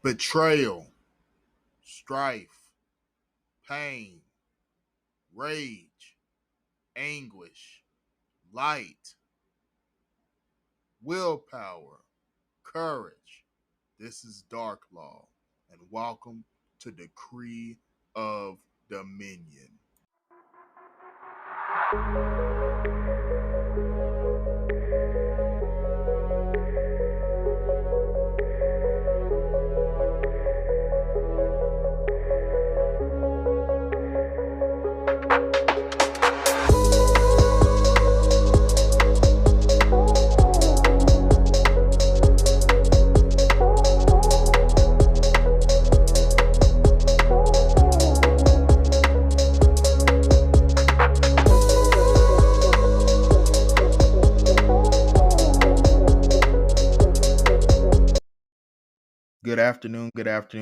betrayal, strife, pain, rage, anguish, light, willpower, courage. This is Darklaw, and welcome to Decree of Dominion.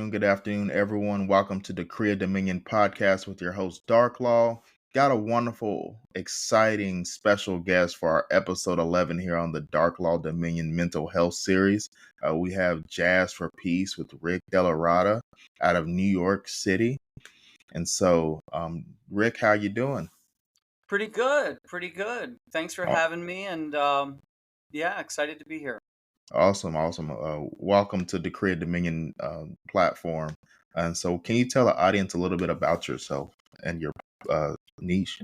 Good afternoon, everyone. Welcome to the Decree of Dominion podcast with your host, Darklaw. Got a wonderful, exciting, special guest for our episode 11 here on the Darklaw Dominion Mental Health Series. We have Jazz for Peace with Rick DellaRatta out of New York City. And so, Rick, how you doing? Pretty good. Thanks for having me, and excited to be here. Awesome. Welcome to Decree of Dominion platform. And so, can you tell the audience a little bit about yourself and your niche?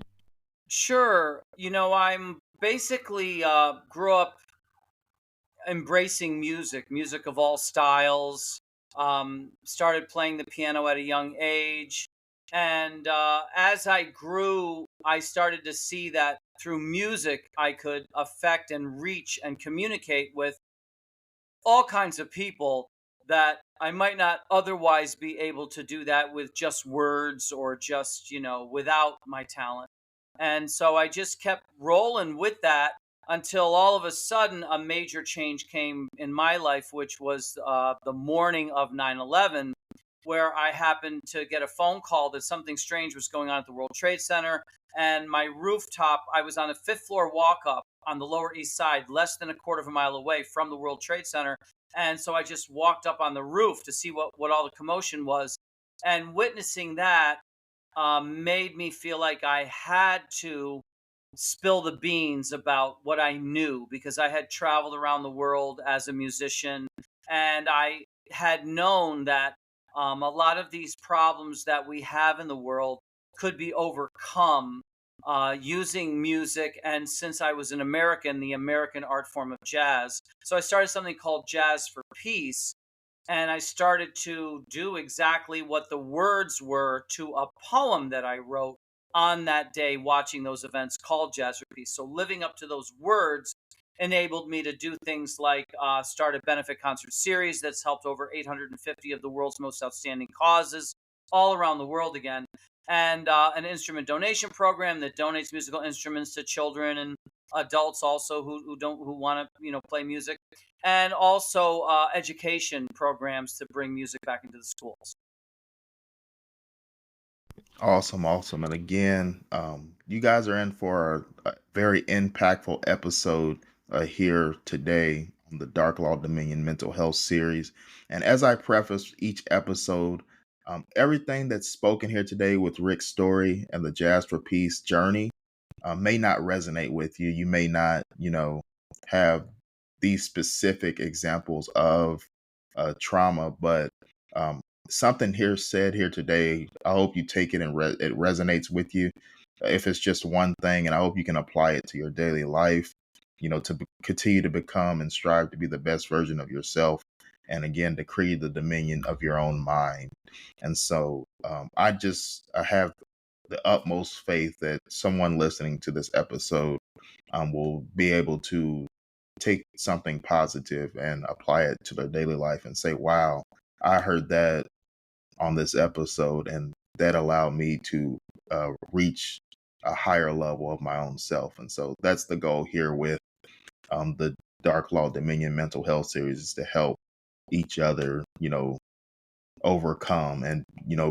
Sure. I'm basically grew up embracing music of all styles. Started playing the piano at a young age. And as I grew, I started to see that through music, I could affect and reach and communicate with all kinds of people that I might not otherwise be able to do that with just words or just, without my talent. And so I just kept rolling with that until all of a sudden a major change came in my life, which was the morning of 9/11, where I happened to get a phone call that something strange was going on at the World Trade Center. And my rooftop, I was on a fifth floor walk up on the Lower East Side, less than a quarter of a mile away from the World Trade Center. And so I just walked up on the roof to see what all the commotion was. And witnessing that made me feel like I had to spill the beans about what I knew, because I had traveled around the world as a musician, and I had known that a lot of these problems that we have in the world could be overcome using music. And since I was an American, the American art form of jazz. So I started something called Jazz for Peace. And I started to do exactly what the words were to a poem that I wrote on that day watching those events, called Jazz for Peace. So living up to those words enabled me to do things like start a benefit concert series that's helped over 850 of the world's most outstanding causes all around the world again, and an instrument donation program that donates musical instruments to children and adults also who want to play music, and also education programs to bring music back into the schools. Awesome. And again, you guys are in for a very impactful episode here today on the Darklaw Dominion Mental Health Series. And as I preface each episode, everything that's spoken here today with Rick's story and the Jazz for Peace journey may not resonate with you. You may not, have these specific examples of trauma, but something here said here today, I hope you take it and it resonates with you. If it's just one thing, and I hope you can apply it to your daily life, to continue to become and strive to be the best version of yourself. And again, decree the dominion of your own mind. And so I have the utmost faith that someone listening to this episode will be able to take something positive and apply it to their daily life and say, wow, I heard that on this episode, and that allowed me to reach a higher level of my own self. And so that's the goal here with the Darklaw Dominion Mental Health Series, is to help each other, overcome and,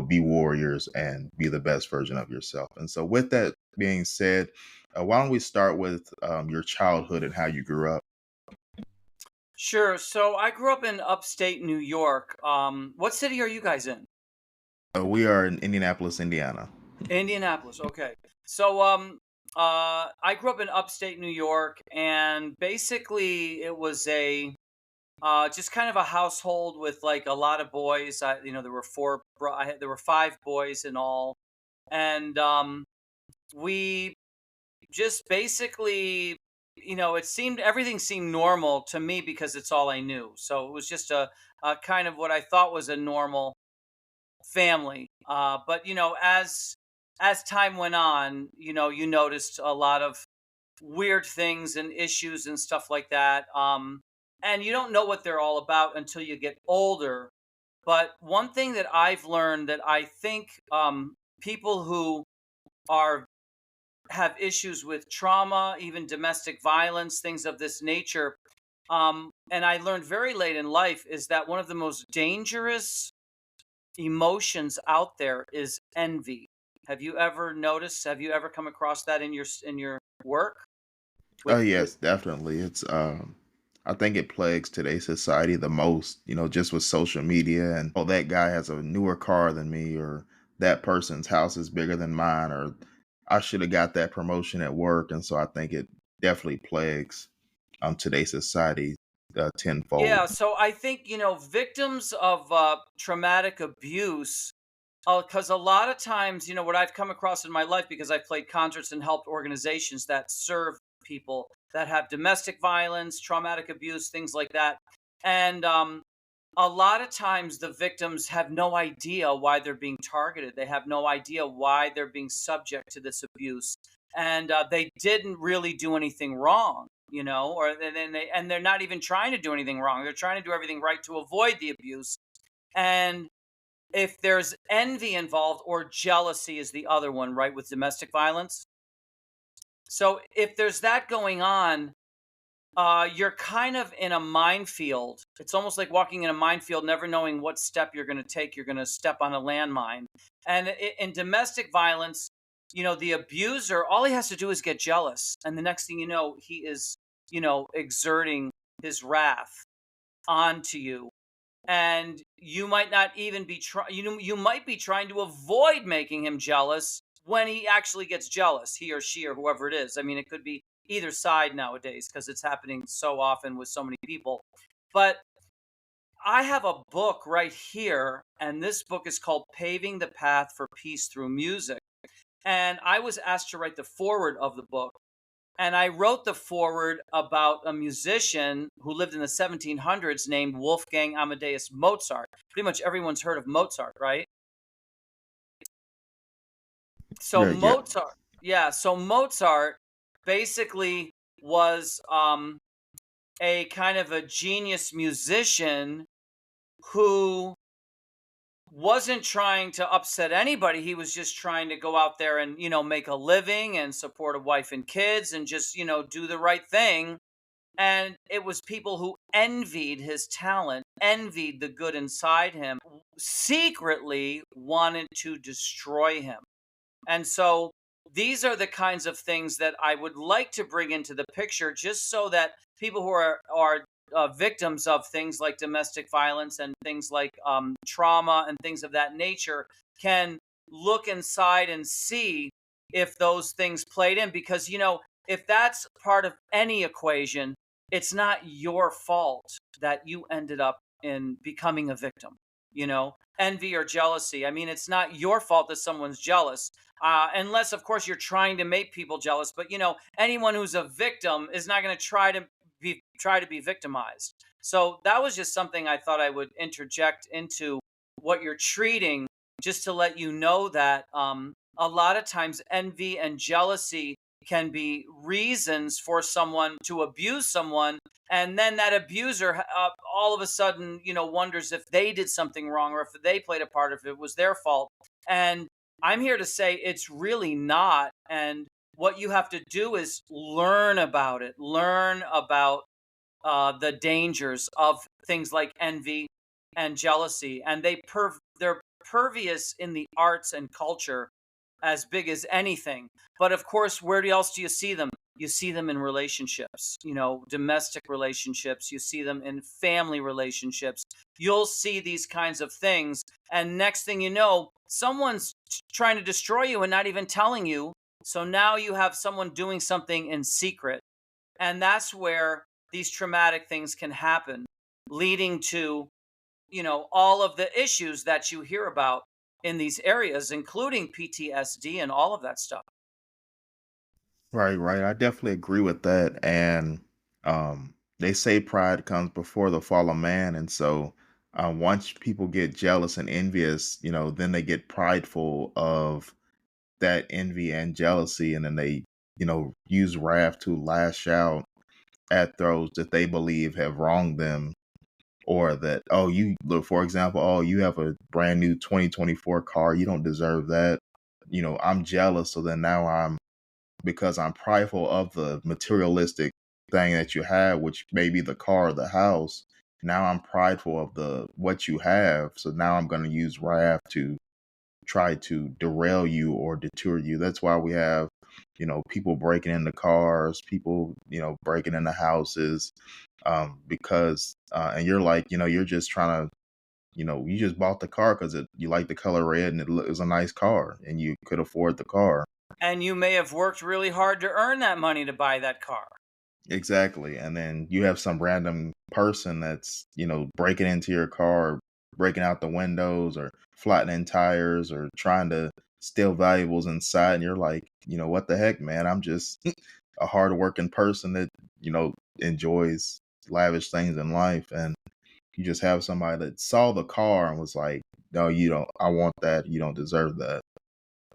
be warriors and be the best version of yourself. And so with that being said, why don't we start with your childhood and how you grew up? Sure. So I grew up in upstate New York. What city are you guys in? We are in Indianapolis, Indiana. Indianapolis. Okay. So I grew up in upstate New York, and basically it was a just kind of a household with like a lot of boys. There were there were five boys in all, and we just basically, it seemed everything seemed normal to me because it's all I knew. So it was just a kind of what I thought was a normal family. But as time went on, you noticed a lot of weird things and issues and stuff like that. And you don't know what they're all about until you get older. But one thing that I've learned that I think people who are have issues with trauma, even domestic violence, things of this nature. And I learned very late in life is that one of the most dangerous emotions out there is envy. Have you ever noticed? Have you ever come across that in your work Oh with yes, definitely. I think it plagues today's society the most, just with social media and oh that guy has a newer car than me or that person's house is bigger than mine or I should have got that promotion at work. And so I think it definitely plagues today's society tenfold. Yeah, so I think, victims of traumatic abuse, because a lot of times, what I've come across in my life, because I've played concerts and helped organizations that serve people that have domestic violence, traumatic abuse, things like that. And a lot of times the victims have no idea why they're being targeted. They have no idea why they're being subject to this abuse. And they didn't really do anything wrong, or and they're not even trying to do anything wrong. They're trying to do everything right to avoid the abuse. And if there's envy involved or jealousy is the other one, right, with domestic violence. So if there's that going on, you're kind of in a minefield. It's almost like walking in a minefield, never knowing what step you're going to take. You're going to step on a landmine. And in domestic violence, the abuser, all he has to do is get jealous. And the next thing you know, he is, exerting his wrath onto you. And you might not even be trying, you might be trying to avoid making him jealous when he actually gets jealous, he or she or whoever it is. I mean, it could be either side nowadays because it's happening so often with so many people. But I have a book right here, and this book is called Paving the Path for Peace Through Music. And I was asked to write the foreword of the book. And I wrote the foreword about a musician who lived in the 1700s named Wolfgang Amadeus Mozart. Pretty much everyone's heard of Mozart, right? So Yeah, yeah. Mozart, yeah, so Mozart basically was a kind of a genius musician who wasn't trying to upset anybody. He was just trying to go out there and, make a living and support a wife and kids and just, do the right thing. And it was people who envied his talent, envied the good inside him, secretly wanted to destroy him. And so these are the kinds of things that I would like to bring into the picture just so that people who are victims of things like domestic violence and things like trauma and things of that nature can look inside and see if those things played in. Because, if that's part of any equation, it's not your fault that you ended up in becoming a victim, envy or jealousy. I mean, it's not your fault that someone's jealous. Unless, of course, you're trying to make people jealous. But anyone who's a victim is not going to try to be victimized. So that was just something I thought I would interject into what you're treating, just to let you know that a lot of times envy and jealousy can be reasons for someone to abuse someone, and then that abuser all of a sudden wonders if they did something wrong or if they played a part, if it was their fault. And I'm here to say it's really not. And what you have to do is learn about it, learn about the dangers of things like envy and jealousy. And they're pervious in the arts and culture as big as anything. But of course, where else do you see them? You see them in relationships, domestic relationships. You see them in family relationships. You'll see these kinds of things. And next thing you know, someone's trying to destroy you and not even telling you. So now you have someone doing something in secret. And that's where these traumatic things can happen, leading to, all of the issues that you hear about in these areas, including PTSD and all of that stuff. Right, right. I definitely agree with that. And they say pride comes before the fall of man. And so once people get jealous and envious, then they get prideful of that envy and jealousy. And then they, use wrath to lash out at those that they believe have wronged them. Or that, oh, you look, for example, oh, you have a brand new 2024 car. You don't deserve that. I'm jealous. So then now because I'm prideful of the materialistic thing that you have, which may be the car or the house. Now I'm prideful of the what you have. So now I'm going to use wrath to try to derail you or deter you. That's why we have, people breaking into cars, people, breaking into houses, because, and you're like, you're just trying to, you just bought the car because you like the color red and it was a nice car and you could afford the car. And you may have worked really hard to earn that money to buy that car. Exactly. And then you have some random person that's, breaking into your car, breaking out the windows or flattening tires or trying to steal valuables inside. And you're like, what the heck, man? I'm just a hardworking person that, enjoys lavish things in life. And you just have somebody that saw the car and was like, no, you don't, I want that. You don't deserve that.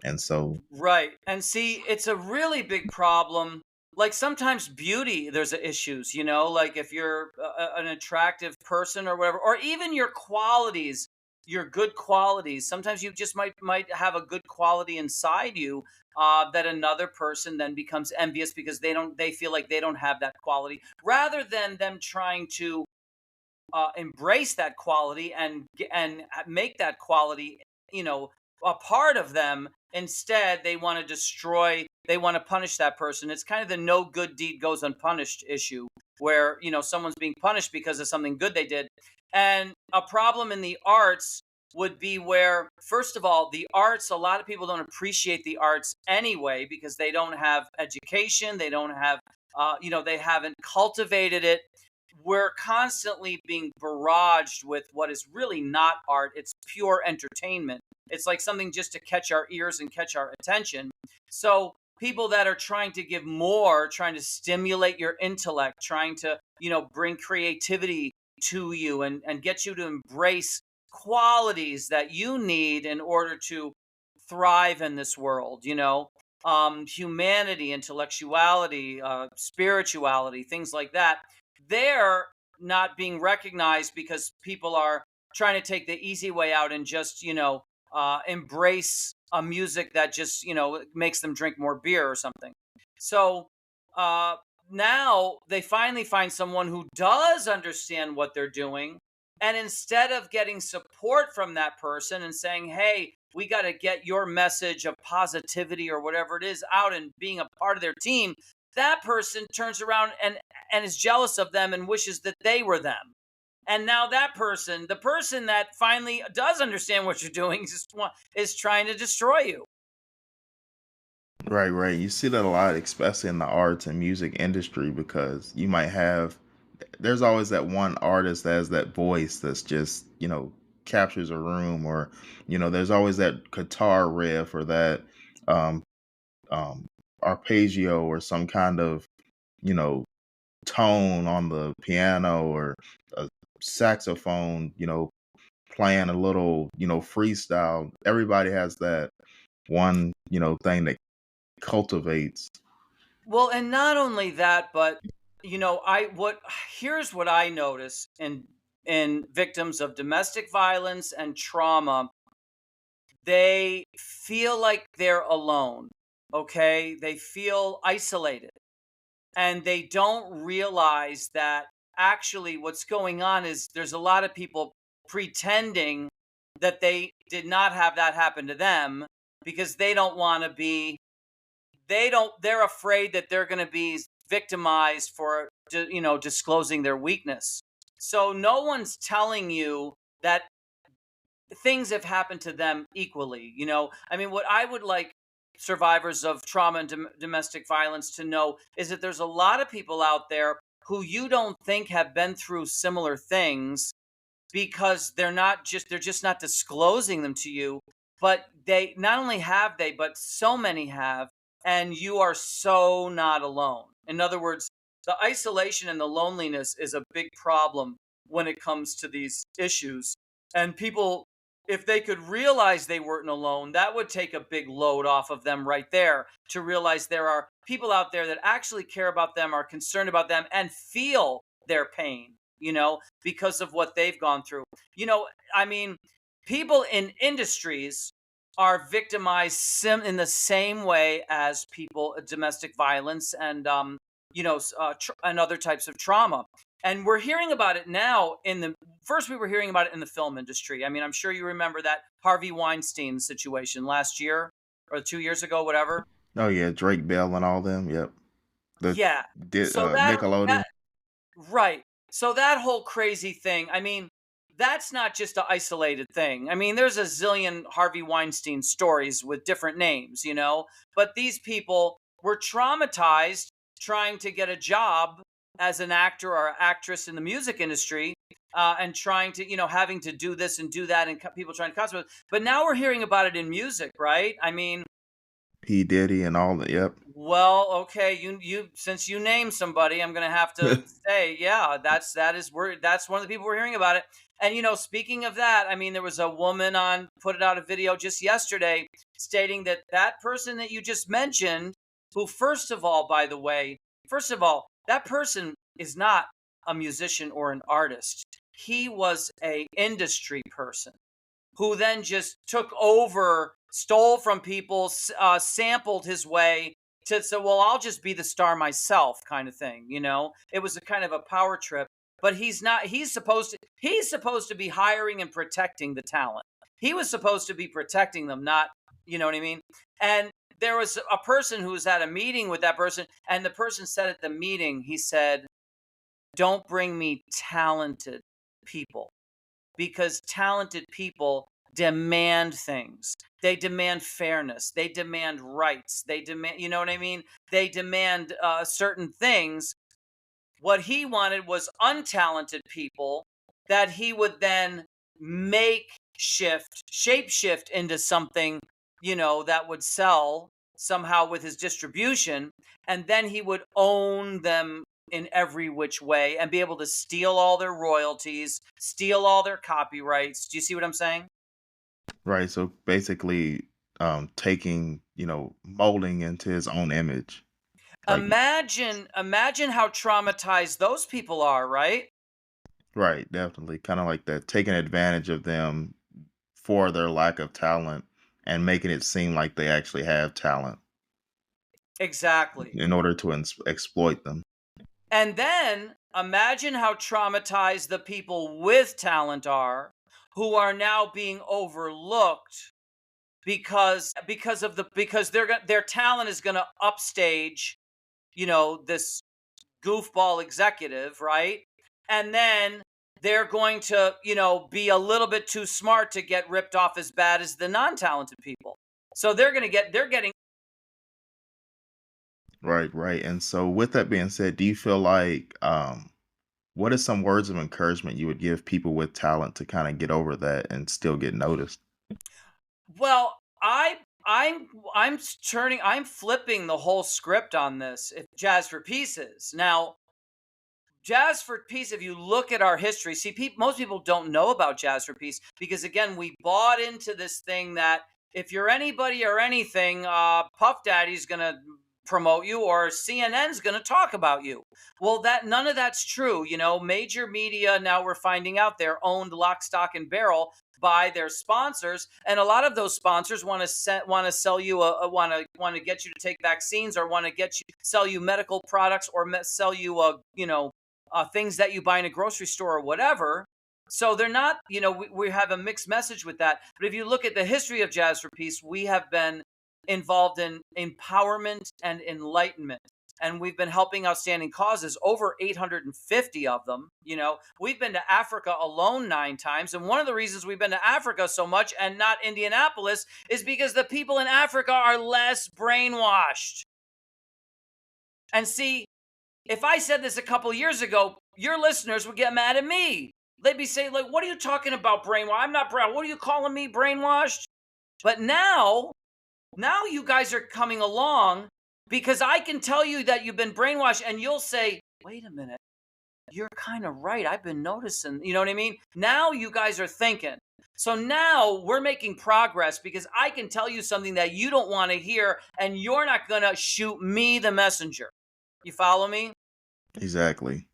And so, Right. And see, it's a really big problem. Like sometimes beauty, there's issues, like if you're an attractive person or whatever, or even your qualities, your good qualities. Sometimes you just might have a good quality inside you that another person then becomes envious because they feel like they don't have that quality, rather than them trying to embrace that quality and make that quality, a part of them. Instead, they want to destroy. They want to punish that person. It's kind of the no good deed goes unpunished issue, where someone's being punished because of something good they did. And a problem in the arts would be where, first of all, the arts. A lot of people don't appreciate the arts anyway because they don't have education. They don't have, they haven't cultivated it. We're constantly being barraged with what is really not art. It's pure entertainment. It's like something just to catch our ears and catch our attention. So people that are trying to give more, trying to stimulate your intellect, trying to, bring creativity to you and get you to embrace qualities that you need in order to thrive in this world, humanity, intellectuality, spirituality, things like that. They're not being recognized because people are trying to take the easy way out and just, embrace a music that just, makes them drink more beer or something. So uh, now they finally find someone who does understand what they're doing. And instead of getting support from that person and saying, hey, we got to get your message of positivity or whatever it is out and being a part of their team, that person turns around and is jealous of them and wishes that they were them. And now that person, the person that finally does understand what you're doing, is trying to destroy you. right, right. You see that a lot, especially in the arts and music industry, because there's always that one artist that has that voice that's just, captures a room, or, there's always that guitar riff or that um, um, arpeggio or some kind of, you know, tone on the piano or a saxophone, playing a little, freestyle. Everybody has that one, thing that cultivates. Well, and not only that, but I what here's what I notice in victims of domestic violence and trauma. They feel like they're alone. Okay? They feel isolated and they don't realize that actually what's going on is there's a lot of people pretending that they did not have that happen to them because they don't want to be they're afraid that they're going to be victimized for, disclosing their weakness. So no one's telling you that things have happened to them equally. I mean, what I would like survivors of trauma and domestic violence to know is that there's a lot of people out there who you don't think have been through similar things, because they're just not disclosing them to you. But they not only have they, but so many have, and you are so not alone. In other words, the isolation and the loneliness is a big problem when it comes to these issues. And people, if they could realize they weren't alone, that would take a big load off of them right there, to realize there are people out there that actually care about them, are concerned about them, and feel their pain, because of what they've gone through. I mean, people in industries are victimized in the same way as people domestic violence and and other types of trauma. And we're hearing about it now first we were hearing about it in the film industry. I mean, I'm sure you remember that Harvey Weinstein situation last year or 2 years ago, whatever. Oh yeah, Drake Bell and all them. Yep. The Yeah. So Nickelodeon. right. So that whole crazy thing, I mean, that's not just an isolated thing. I mean, there's a zillion Harvey Weinstein stories with different names, but these people were traumatized trying to get a job as an actor or actress in the music industry, and trying to, having to do this and do that, and people trying to cosplay. But now we're hearing about it in music, right? I mean, P Diddy and all that. Yep. well, okay, you since you named somebody, I'm gonna have to say, yeah, that's one of the people we're hearing about it. And speaking of that, I mean, there was a woman put out a video just yesterday stating that that person that you just mentioned, who first of all, that person is not a musician or an artist. He was a industry person who then just took over, stole from people, sampled his way to say, well, I'll just be the star myself, kind of thing. It was a kind of a power trip. But he's not. He's supposed to be hiring and protecting the talent. He was supposed to be protecting them, not, you know what I mean? And there was a person who was at a meeting with that person, and the person said at the meeting, he said, "Don't bring me talented people, because talented people demand things. They demand fairness. They demand rights. They demand, you know what I mean? They demand certain things." What he wanted was untalented people that he would then shape shift into something, that would sell somehow with his distribution. And then he would own them in every which way and be able to steal all their royalties, steal all their copyrights. Do you see what I'm saying? Right. So basically, taking, molding into his own image. Like, Imagine how traumatized those people are, right? right, definitely. Kind of like that, taking advantage of them for their lack of talent and making it seem like they actually have talent Exactly. in order to exploit them. And then imagine how traumatized the people with talent are, who are now being overlooked because their talent is going to upstage, this goofball executive, right? And then they're going to, be a little bit too smart to get ripped off as bad as the non-talented people. So they're getting. Right, right. And so with that being said, do you feel like what are some words of encouragement you would give people with talent to kind of get over that and still get noticed? Well, I'm flipping the whole script on this. If Jazz for Pieces. Now, Jazz for Peace, if you look at our history, see, most people don't know about Jazz for Peace because, again, we bought into this thing that if you're anybody or anything, Puff Daddy's going to promote you or CNN's going to talk about you. Well, none of that's true. Major media, now we're finding out, they're owned lock, stock, and barrel by their sponsors, and a lot of those sponsors want to sell you want to get you to take vaccines, or want to sell you medical products, or sell you things that you buy in a grocery store or whatever. So they're not, we have a mixed message with that. But if you look at the history of Jazz for Peace, we have been involved in empowerment and enlightenment. And we've been helping outstanding causes, over 850 of them. We've been to Africa alone 9 times. And one of the reasons we've been to Africa so much and not Indianapolis is because the people in Africa are less brainwashed. And see, if I said this a couple years ago, your listeners would get mad at me. They'd be saying, like, what are you talking about, brainwashed? I'm not brainwashed. What are you calling me, brainwashed? But now you guys are coming along because I can tell you that you've been brainwashed, and you'll say, wait a minute, you're kind of right. I've been noticing, you know what I mean? Now you guys are thinking. So now we're making progress because I can tell you something that you don't want to hear, and you're not going to shoot me the messenger. You follow me? Exactly.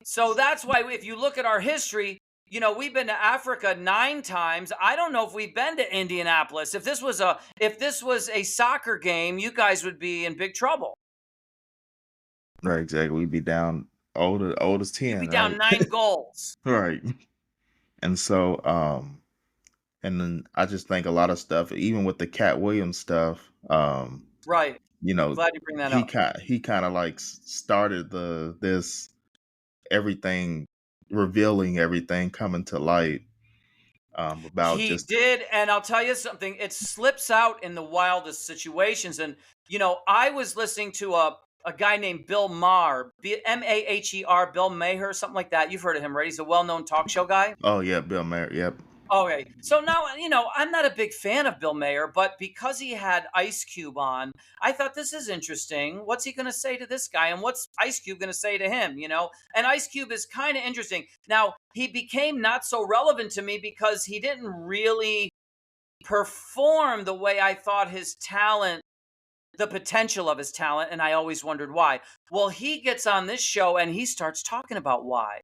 So that's why if you look at our history, we've been to Africa 9 times. I don't know if we've been to Indianapolis. If this was a soccer game, you guys would be in big trouble. Right, exactly. We'd be down old as 10, You'd be down right? 9 goals. Right. And so, and then I just think a lot of stuff, even with the Cat Williams stuff, Right. I'm glad you bring that up. he kind of like started this everything, revealing everything, coming to light, about He just did, and I'll tell you something, it slips out in the wildest situations. And I was listening to a guy named Bill Maher, Maher, Bill Maher, something like that. You've heard of him, right? He's a well-known talk show guy. Oh yeah, Bill Maher. Yep. Okay, so now, I'm not a big fan of Bill Maher, but because he had Ice Cube on, I thought, this is interesting. What's he going to say to this guy? And what's Ice Cube going to say to him, And Ice Cube is kind of interesting. Now, he became not so relevant to me because he didn't really perform the way I thought his talent, the potential of his talent, and I always wondered why. Well, he gets on this show and he starts talking about why.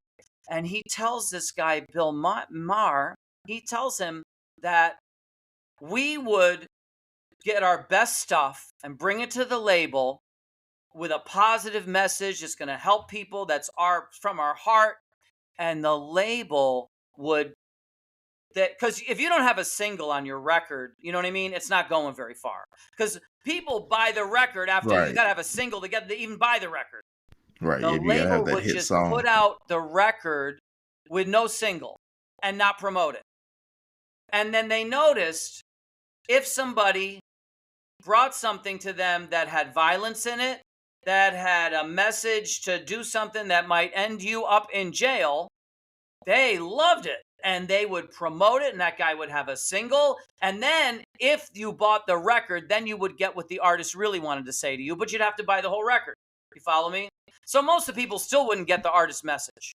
And he tells this guy, Bill Maher, he tells him that we would get our best stuff and bring it to the label with a positive message that's going to help people, that's from our heart, and the label would, because if you don't have a single on your record, you know what I mean, it's not going very far, because people buy the record after you got to have a single to even buy the record. Right. The Yeah, you gotta label have that would hit just song. put out the record with no single and not promote it. And then they noticed if somebody brought something to them that had violence in it, that had a message to do something that might end you up in jail, they loved it. And they would promote it, and that guy would have a single. And then if you bought the record, then you would get what the artist really wanted to say to you, but you'd have to buy the whole record. You follow me? So most of the people still wouldn't get the artist's message.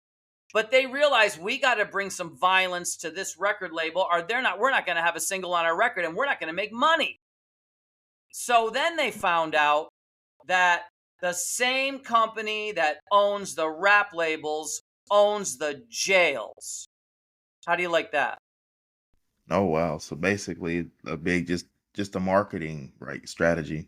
But they realized, we got to bring some violence to this record label, or we're not going to have a single on our record, and we're not going to make money. So then they found out that the same company that owns the rap labels owns the jails. How do you like that? Oh wow. So basically a big just a marketing strategy.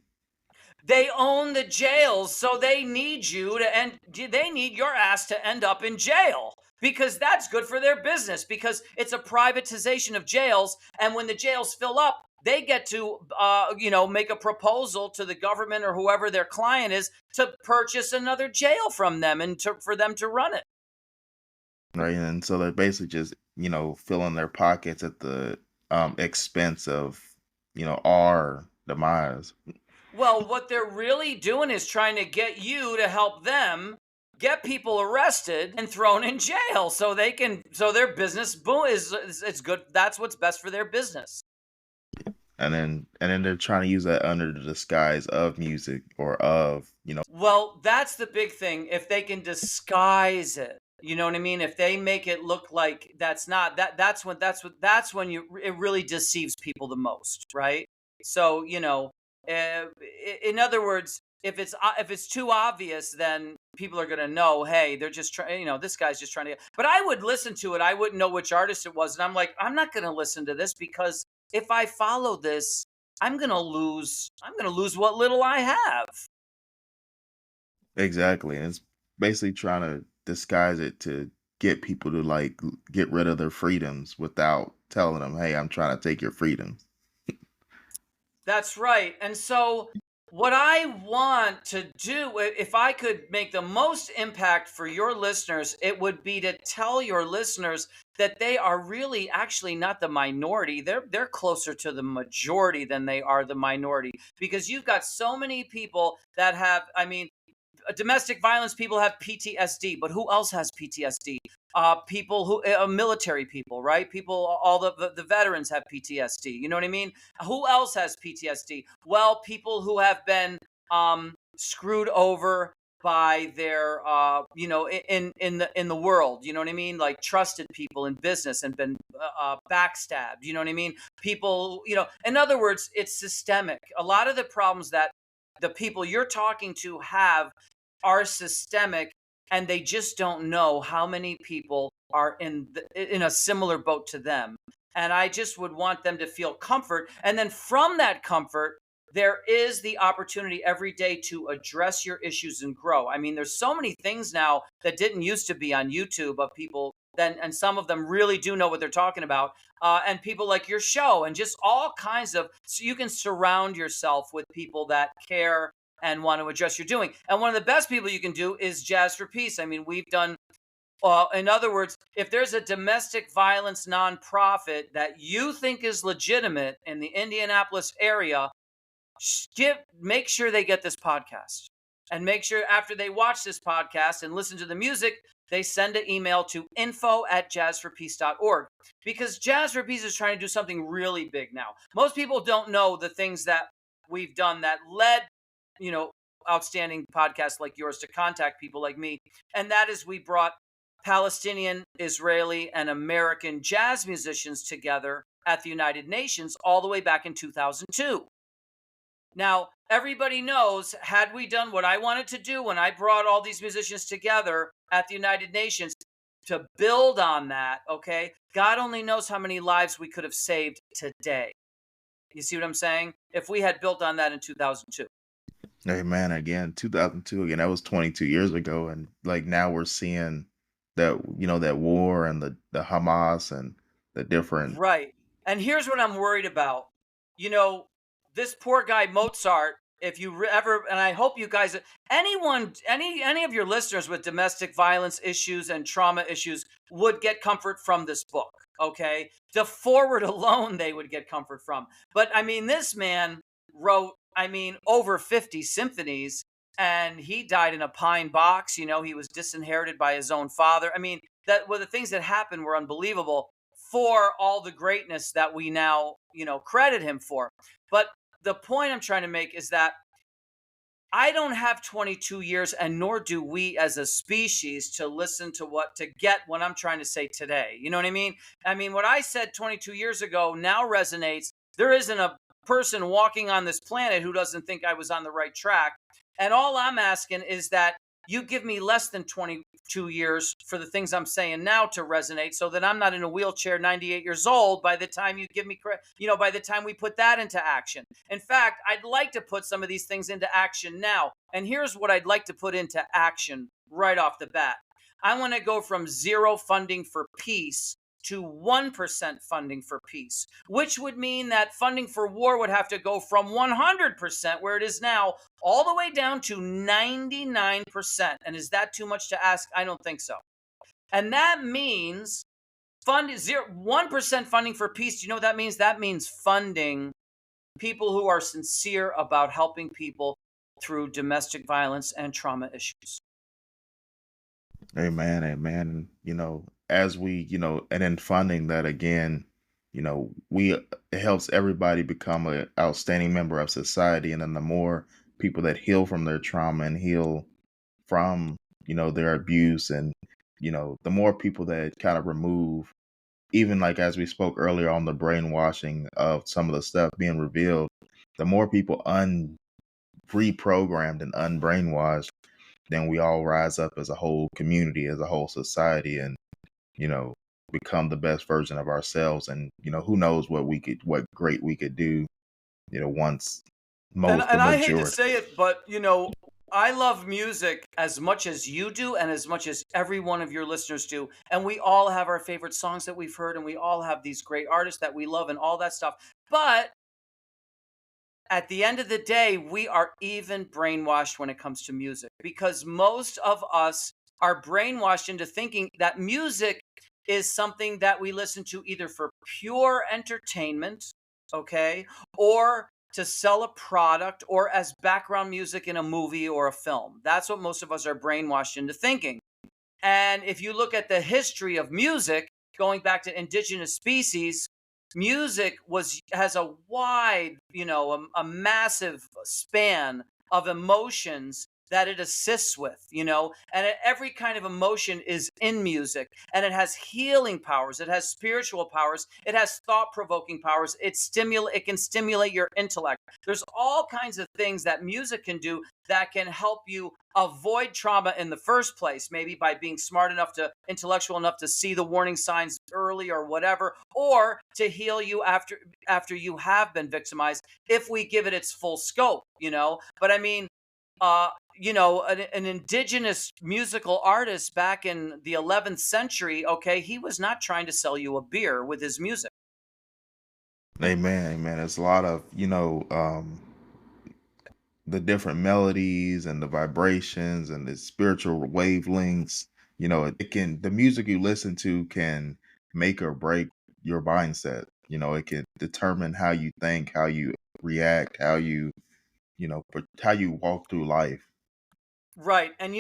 They own the jails, so they need they need your ass to end up in jail, because that's good for their business, because it's a privatization of jails. And when the jails fill up, they get to, make a proposal to the government or whoever their client is to purchase another jail from them and for them to run it. Right. And so they're basically just, filling their pockets at the expense of, our demise. Well, what they're really doing is trying to get you to help them get people arrested and thrown in jail, so their business boom it's good. That's what's best for their business. And then they're trying to use that under the disguise of music or of, Well, that's the big thing. If they can disguise it, you know what I mean? If they make it look like that's not that's when it really deceives people the most, right? So, in other words, if it's too obvious, then people are going to know, hey, they're just trying, this guy's just trying to. But I would listen to it. I wouldn't know which artist it was. And I'm like, I'm not going to listen to this, because if I follow this, I'm going to lose what little I have. Exactly. And it's basically trying to disguise it to get people to get rid of their freedoms without telling them, hey, I'm trying to take your freedoms. That's right. And so, what I want to do, if I could make the most impact for your listeners, it would be to tell your listeners that they are really actually not the minority. They're closer to the majority than they are the minority, because you've got so many people that have, I mean, domestic violence people have PTSD, but who else has PTSD? People who military people, right? People, all the veterans have PTSD. You know what I mean? Who else has PTSD? Well, people who have been screwed over by their in the world, you know what I mean, like trusted people in business and been backstabbed, you know what I mean, people, in other words, it's systemic. A lot of the problems that the people you're talking to have are systemic, and they just don't know how many people are in a similar boat to them. And I just would want them to feel comfort, and then from that comfort there is the opportunity every day to address your issues and grow. I mean, there's so many things now that didn't used to be on YouTube of people then, and some of them really do know what they're talking about. And people like your show, and just all kinds of, so you can surround yourself with people that care and want to address your doing. And one of the best people you can do is Jazz for Peace. I mean, we've done, in other words, if there's a domestic violence nonprofit that you think is legitimate in the Indianapolis area, make sure they get this podcast, and make sure after they watch this podcast and listen to the music, they send an email to info@jazzforpeace.org, because Jazz for Peace is trying to do something really big now. Most people don't know the things that we've done that led, you know, outstanding podcasts like yours to contact people like me. And that is, we brought Palestinian, Israeli, and American jazz musicians together at the United Nations all the way back in 2002. Now, everybody knows, had we done what I wanted to do when I brought all these musicians together at the United Nations to build on that, okay, God only knows how many lives we could have saved today. You see what I'm saying? If we had built on that in 2002. Hey man, again, 2002 again, that was 22 years ago, and like now we're seeing that that war and the Hamas and the different. Right. And here's what I'm worried about. You know, this poor guy Mozart, if you ever, and I hope you guys, anyone, any of your listeners with domestic violence issues and trauma issues would get comfort from this book. Okay. The forward alone, they would get comfort from. But I mean, this man wrote, I mean, over 50 symphonies, and he died in a pine box. You know, he was disinherited by his own father. I mean, that, well, the things that happened were unbelievable for all the greatness that we now, credit him for. But the point I'm trying to make is that I don't have 22 years, and nor do we as a species, to listen to get what I'm trying to say today. You know what I mean? I mean, what I said 22 years ago now resonates. There isn't a person walking on this planet who doesn't think I was on the right track. And all I'm asking is that you give me less than 22 years for the things I'm saying now to resonate, so that I'm not in a wheelchair 98 years old by the time you give me by the time we put that into action. In fact, I'd like to put some of these things into action now. And here's what I'd like to put into action right off the bat. I want to go from zero funding for peace to 1% funding for peace, which would mean that funding for war would have to go from 100%, where it is now, all the way down to 99%. And is that too much to ask? I don't think so. And that means 1% funding for peace. Do you know what that means? That means funding people who are sincere about helping people through domestic violence and trauma issues. Amen, amen. As we, and then funding that again, it helps everybody become an outstanding member of society. And then the more people that heal from their trauma and heal from, their abuse, and, the more people that kind of remove, even like as we spoke earlier on the brainwashing of some of the stuff being revealed, the more people reprogrammed and unbrainwashed, then we all rise up as a whole community, as a whole society, and you know become the best version of ourselves. And who knows what great we could do, once the And I hate to majority. say it, but I love music as much as you do, and as much as every one of your listeners do. And we all have our favorite songs that we've heard, and we all have these great artists that we love and all that stuff. But at the end of the day, we are even brainwashed when it comes to music, because most of us are brainwashed into thinking that music is something that we listen to either for pure entertainment, okay, or to sell a product, or as background music in a movie or a film. That's what most of us are brainwashed into thinking. And if you look at the history of music, going back to indigenous species, music has a wide, a massive span of emotions that it assists with, and every kind of emotion is in music, and it has healing powers, it has spiritual powers, it has thought-provoking powers, it can stimulate your intellect. There's all kinds of things that music can do that can help you avoid trauma in the first place, maybe by being smart enough intellectual enough to see the warning signs early or whatever, or to heal you after you have been victimized, if we give it its full scope. But I mean, an indigenous musical artist back in the 11th century, okay, he was not trying to sell you a beer with his music. Amen, amen. It's a lot of, the different melodies and the vibrations and the spiritual wavelengths. The music you listen to can make or break your mindset. It can determine how you think, how you react, how you walk through life. Right. And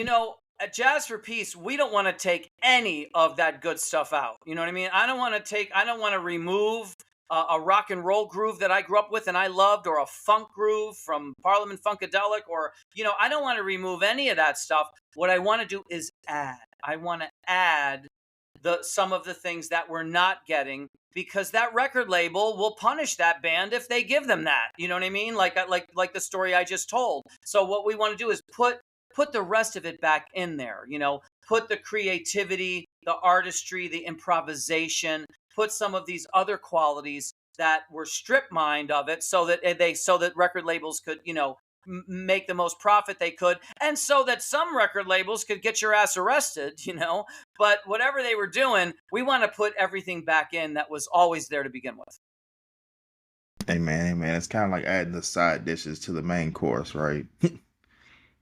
at Jazz for Peace, we don't want to take any of that good stuff out. You know what I mean? I don't want to remove a rock and roll groove that I grew up with and I loved, or a funk groove from Parliament Funkadelic, or, I don't want to remove any of that stuff. What I want to do is add. I want to add some of the things that we're not getting, because that record label will punish that band if they give them that. You know what I mean? Like the story I just told. So what we want to do is put the rest of it back in there, put the creativity, the artistry, the improvisation, put some of these other qualities that were strip mined of it, so that record labels could, make the most profit they could, and so that some record labels could get your ass arrested, but whatever they were doing, we want to put everything back in that was always there to begin with. Amen, amen. It's kind of like adding the side dishes to the main course, right?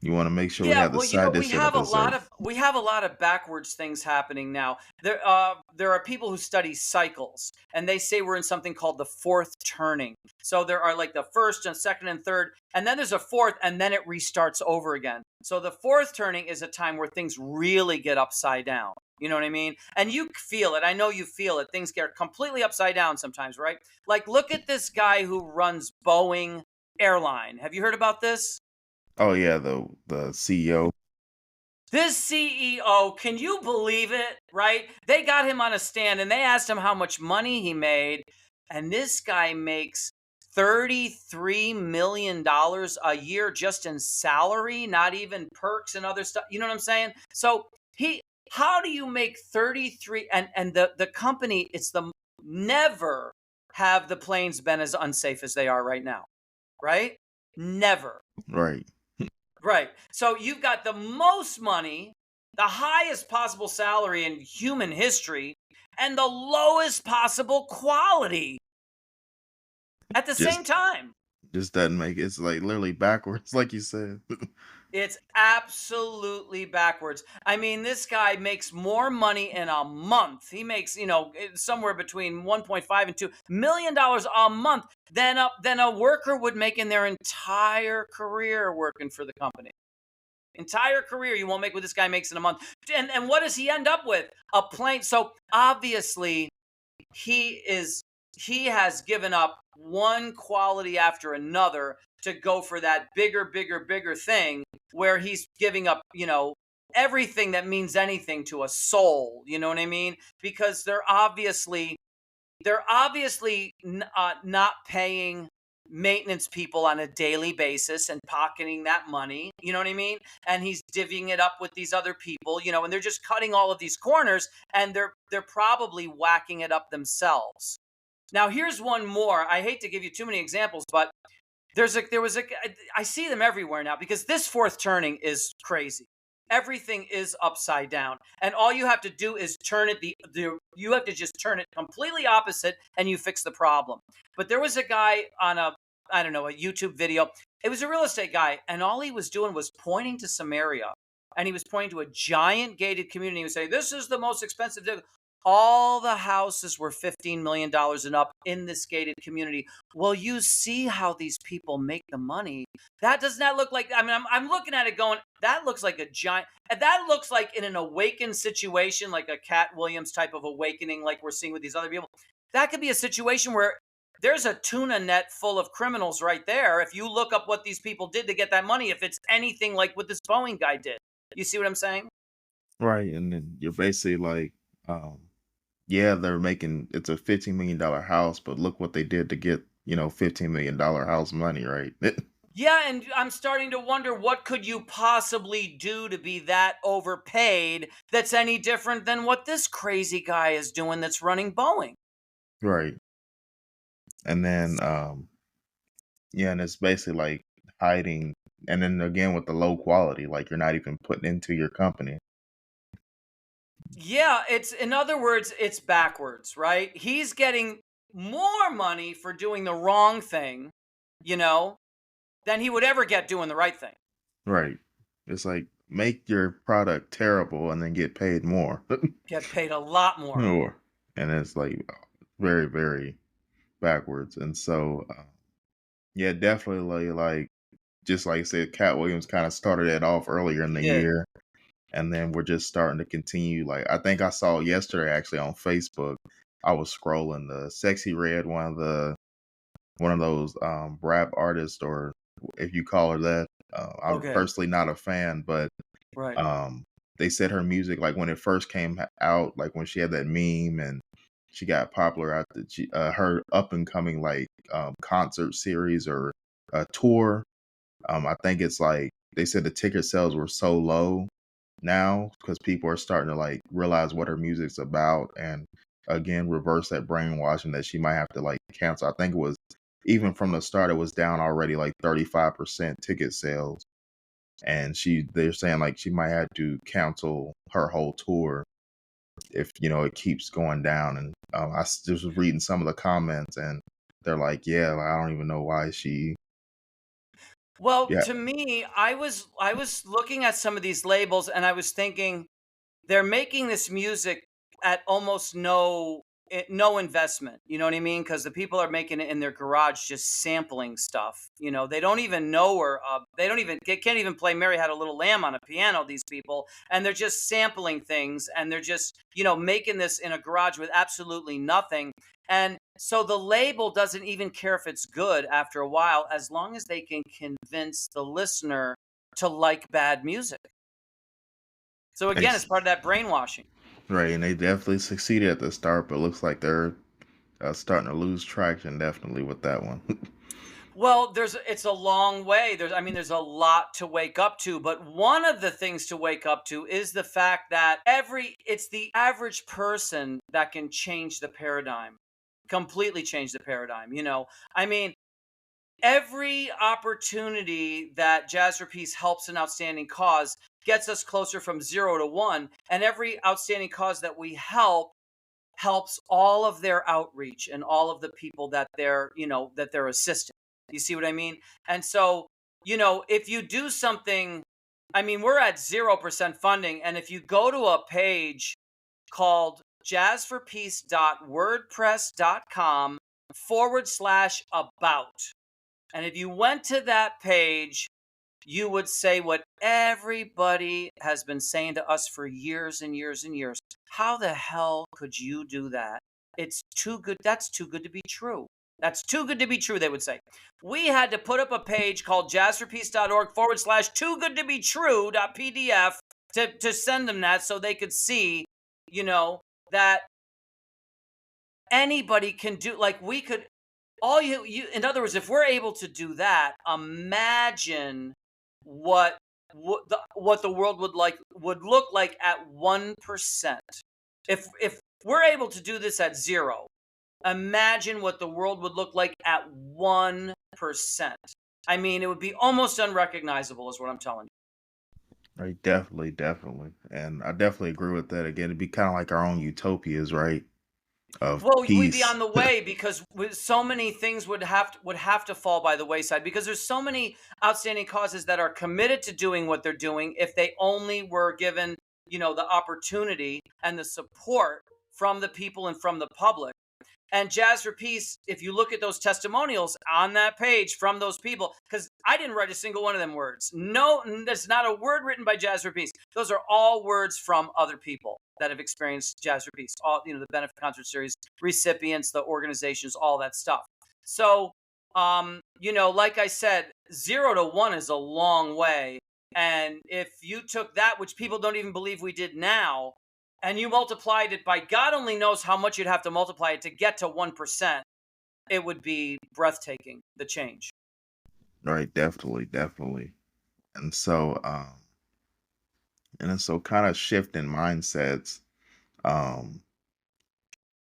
You want to make sure we Yeah, have the well, side we dish that have it a lot deserves. of backwards things happening now. There are people who study cycles, and they say we're in something called the fourth turning. So there are like the first and second and third, and then there's a fourth, and then it restarts over again. So the fourth turning is a time where things really get upside down. You know what I mean? And you feel it. I know you feel it. Things get completely upside down sometimes, right? Like, look at this guy who runs Boeing Airline. Have you heard about this? Oh yeah, the CEO. This CEO, can you believe it? Right? They got him on a stand and they asked him how much money he made. And this guy makes $33 million a year just in salary, not even perks and other stuff. You know what I'm saying? So how do you make 33, and the company, never have the planes been as unsafe as they are right now, right? Never. Right. Right. So you've got the most money, the highest possible salary in human history, and the lowest possible quality at the Just same time. just doesn't make it. It's like literally backwards, like you said. It's absolutely backwards. I mean, this guy makes more money in a month. He makes, somewhere between 1.5 and $2 million a month than a worker would make in their entire career working for the company. Entire career you won't make what this guy makes in a month. And what does he end up with? A plane. So obviously he has given up one quality after another to go for that bigger thing, where he's giving up, everything that means anything to a soul. You know what I mean? Because they're obviously not paying maintenance people on a daily basis and pocketing that money. You know what I mean? And he's divvying it up with these other people, and they're just cutting all of these corners, and they're probably whacking it up themselves. Now, here's one more. I hate to give you too many examples, but I see them everywhere now, because this fourth turning is crazy. Everything is upside down, and all you have to do is turn it. You have to just turn it completely opposite, and you fix the problem. But there was a guy on I don't know, a YouTube video. It was a real estate guy, and all he was doing was pointing to some area, and he was pointing to a giant gated community. He would say, "This is the most expensive." All the houses were $15 million and up in this gated community. Well, you see how these people make the money. That does not look like. I mean, I'm looking at it going, that looks like a giant. That looks like in an awakened situation, like a Cat Williams type of awakening, like we're seeing with these other people. That could be a situation where there's a tuna net full of criminals right there. If you look up what these people did to get that money, if it's anything like what this Boeing guy did, you see what I'm saying? Right. And then you're basically like, yeah, they're making it's a $15 million house, but look what they did to get, $15 million house money, right? Yeah, and I'm starting to wonder, what could you possibly do to be that overpaid that's any different than what this crazy guy is doing that's running Boeing? Right. And then yeah, and it's basically like hiding, and then again with the low quality, like you're not even putting into your company. Yeah, it's in other words, it's backwards, right? He's getting more money for doing the wrong thing, you know, than he would ever get doing the right thing. Right. It's like make your product terrible and then get paid more. Get paid a lot more. More. And it's like very, very backwards. And so yeah, definitely like just like I said, Cat Williams kind of started it off earlier in He the did. year. And then we're just starting to continue. Like I think I saw yesterday actually on Facebook. I was scrolling the Sexy Red, one of those rap artists, or if you call her that. I'm Okay. personally not a fan, but Right. they said her music, like when it first came out, like when she had that meme and she got popular after her up and coming like concert series or a tour. I think it's like they said the ticket sales were so low now because people are starting to like realize what her music's about, and again reverse that brainwashing that she might have to like cancel. I think it was even from the start it was down already like 35% ticket sales, and they're saying like she might have to cancel her whole tour if it keeps going down. And just was reading some of the comments, and they're like, yeah, like, I don't even know why she. Well, Yeah. to me, I was looking at some of these labels and I was thinking, they're making this music at almost no investment. You know what I mean? Because the people are making it in their garage, just sampling stuff. They don't even know her. They can't even play "Mary Had a Little Lamb" on a piano. These people, and they're just sampling things, and they're just making this in a garage with absolutely nothing. And so the label doesn't even care if it's good after a while, as long as they can convince the listener to like bad music. So again, it's Ex- part of that brainwashing. right, and they definitely succeeded at the start, but looks like they're starting to lose traction definitely with that one. Well, it's a long way. There's a lot to wake up to, but one of the things to wake up to is the fact that it's the average person that can change the paradigm, completely change the paradigm. I mean, every opportunity that Jazz for Peace helps an outstanding cause gets us closer from 0 to 1, and every outstanding cause that we helps all of their outreach and all of the people that they're assisting. You see what I mean? And so, if you do something, I mean, we're at 0% funding, and if you go to a page called jazzforpeace.wordpress.com/about, and if you went to that page, you would say what everybody has been saying to us for years and years and years. How the hell could you do that? It's too good. That's too good to be true. That's too good to be true, they would say. We had to put up a page called jazzforpeace.org/too good to be true.pdf to send them that so they could see, that anybody can do, like we could, all you in other words, if we're able to do that, imagine what the world would look like at 1%. If we're able to do this at 0, imagine what the world would look like at 1%. I mean, it would be almost unrecognizable, is what I'm telling you. Right, definitely, definitely. And I definitely agree with that. Again, it'd be kind of like our own utopias, right? of Well, we'd be peace. on the way because with so many things would have to fall by the wayside because there's so many outstanding causes that are committed to doing what they're doing if they only were given, the opportunity and the support from the people and from the public. And Jazz for Peace, if you look at those testimonials on that page from those people, because I didn't write a single one of them words. No, there's not a word written by Jazz for Peace. Those are all words from other people that have experienced Jazz for Peace. All, the benefit concert series recipients, the organizations, all that stuff. So, like I said, 0 to 1 is a long way. And if you took that, which people don't even believe we did now, and you multiplied it by God only knows how much you'd have to multiply it to get to 1%, it would be breathtaking, the change. Right, definitely, definitely. And so, kind of shifting mindsets, um,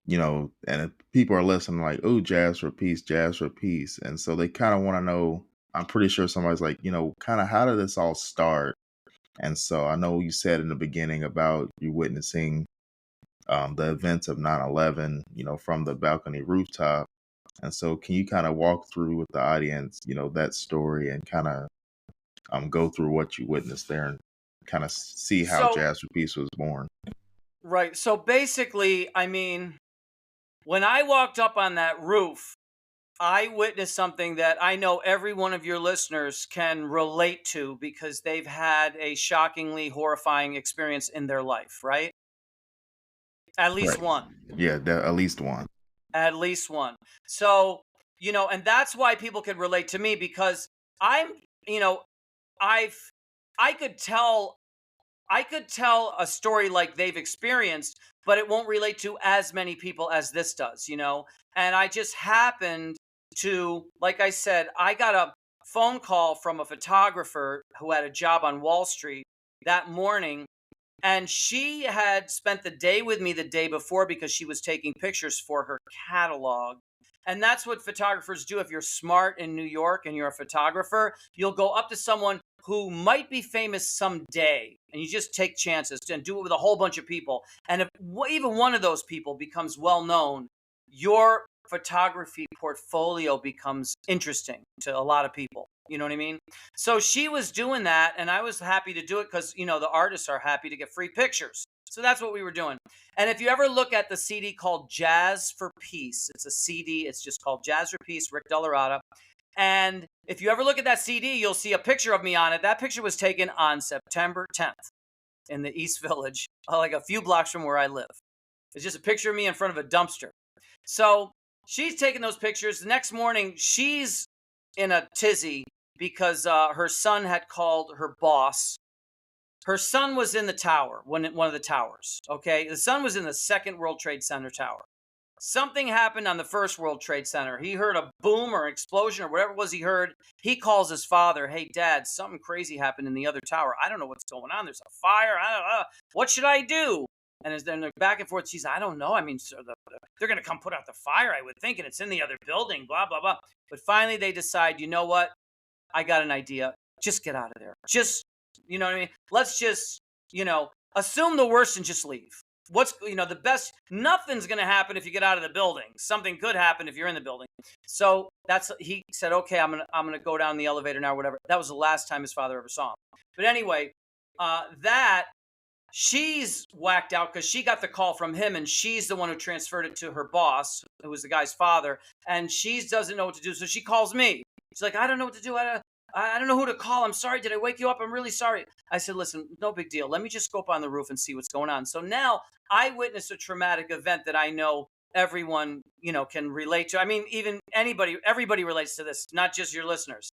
and if people are listening like, oh, jazz for peace, jazz for peace. And so they kind of want to know, I'm pretty sure somebody's like, kind of how did this all start? And so I know you said in the beginning about you witnessing the events of 9/11, from the balcony rooftop. And so can you kind of walk through with the audience, that story and kind of go through what you witnessed there and kind of see how So, Jazz for Peace was born? right. So basically, when I walked up on that roof, I witnessed something that I know every one of your listeners can relate to because they've had a shockingly horrifying experience in their life, right? At least Right. one. Yeah, at least one. At least one. So, and that's why people could relate to me because I'm, you know, I've I could tell a story like they've experienced, but it won't relate to as many people as this does. And I just happened to, like I said, I got a phone call from a photographer who had a job on Wall Street that morning, and she had spent the day with me the day before because she was taking pictures for her catalog. And that's what photographers do. If you're smart in New York and you're a photographer, you'll go up to someone who might be famous someday and you just take chances and do it with a whole bunch of people. And if even one of those people becomes well known, your photography portfolio becomes interesting to a lot of people. You know what I mean? So she was doing that, and I was happy to do it because, the artists are happy to get free pictures. So that's what we were doing. And if you ever look at the CD called Jazz for Peace, it's a CD, it's just called Jazz for Peace, Rick DellaRatta. And if you ever look at that CD, you'll see a picture of me on it. That picture was taken on September 10th in the East Village, like a few blocks from where I live. It's just a picture of me in front of a dumpster. So she's taking those pictures. The next morning, she's in a tizzy because her son had called her boss. Her son was in the tower, one of the towers, okay? The son was in the Second World Trade Center tower. Something happened on the First World Trade Center. He heard a boom or explosion or whatever it was he heard. He calls his father, hey, Dad, something crazy happened in the other tower. I don't know what's going on. There's a fire. I don't know. What should I do? And as they're back and forth, she's, I don't know. I mean, so they're going to come put out the fire, I would think, and it's in the other building, blah, blah, blah. But finally they decide, you know what? I got an idea. Just get out of there. Just, you know what I mean? Let's just, assume the worst and just leave. What's, the best, nothing's going to happen if you get out of the building. Something could happen if you're in the building. So he said, okay, I'm going to go down the elevator now, or whatever. That was the last time his father ever saw him. But anyway, she's whacked out because she got the call from him and she's the one who transferred it to her boss, who was the guy's father. And she doesn't know what to do. So she calls me. She's like, I don't know what to do. I don't know who to call. I'm sorry. Did I wake you up? I'm really sorry. I said, listen, no big deal. Let me just go up on the roof and see what's going on. So now I witnessed a traumatic event that I know everyone, can relate to. I mean, even everybody relates to this, not just your listeners,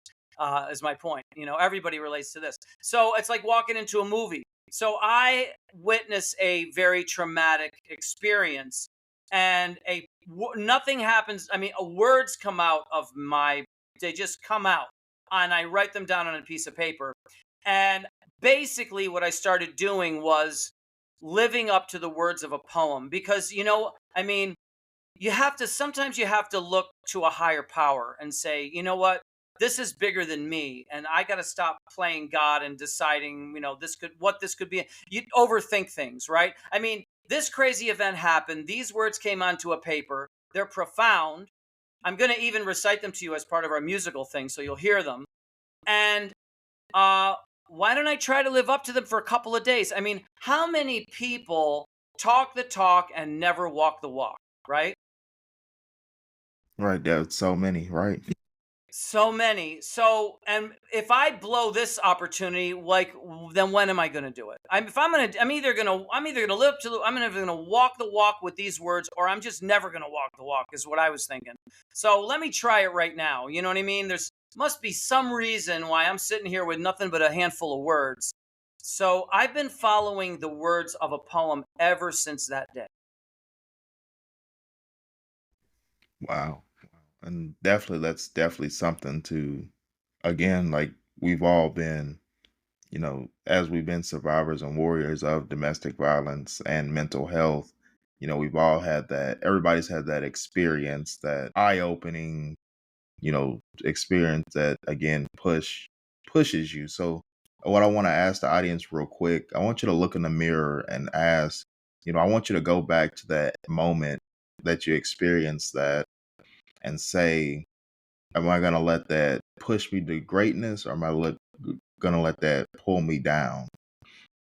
is my point. Everybody relates to this. So it's like walking into a movie. So I witnessed a very traumatic experience and nothing happens. I mean, words come out of they just come out. And I write them down on a piece of paper. And basically what I started doing was living up to the words of a poem because, sometimes you have to look to a higher power and say, you know what, this is bigger than me. And I got to stop playing God and deciding, what this could be. You overthink things, right? I mean, this crazy event happened. These words came onto a paper. They're profound. I'm going to even recite them to you as part of our musical thing, so you'll hear them. And uh, why don't I try to live up to them for a couple of days? I mean, how many people talk the talk and never walk the walk, right? Right, there's so many, right? So many. So, and if I blow this opportunity, like, then when am I going to do it? I'm either gonna live to, I'm either gonna walk the walk with these words, or I'm just never gonna walk the walk. Is what I was thinking. So let me try it right now. You know what I mean? There's must be some reason why I'm sitting here with nothing but a handful of words. So I've been following the words of a poem ever since that day. Wow. And definitely, that's definitely something to, again, like we've all been, as we've been survivors and warriors of domestic violence and mental health, we've all had that, everybody's had that experience, that eye-opening, experience that again pushes you. So what I want to ask the audience real quick, I want you to look in the mirror and ask, I want you to go back to that moment that you experienced that and say, am I going to let that push me to greatness, or am I going to let that pull me down?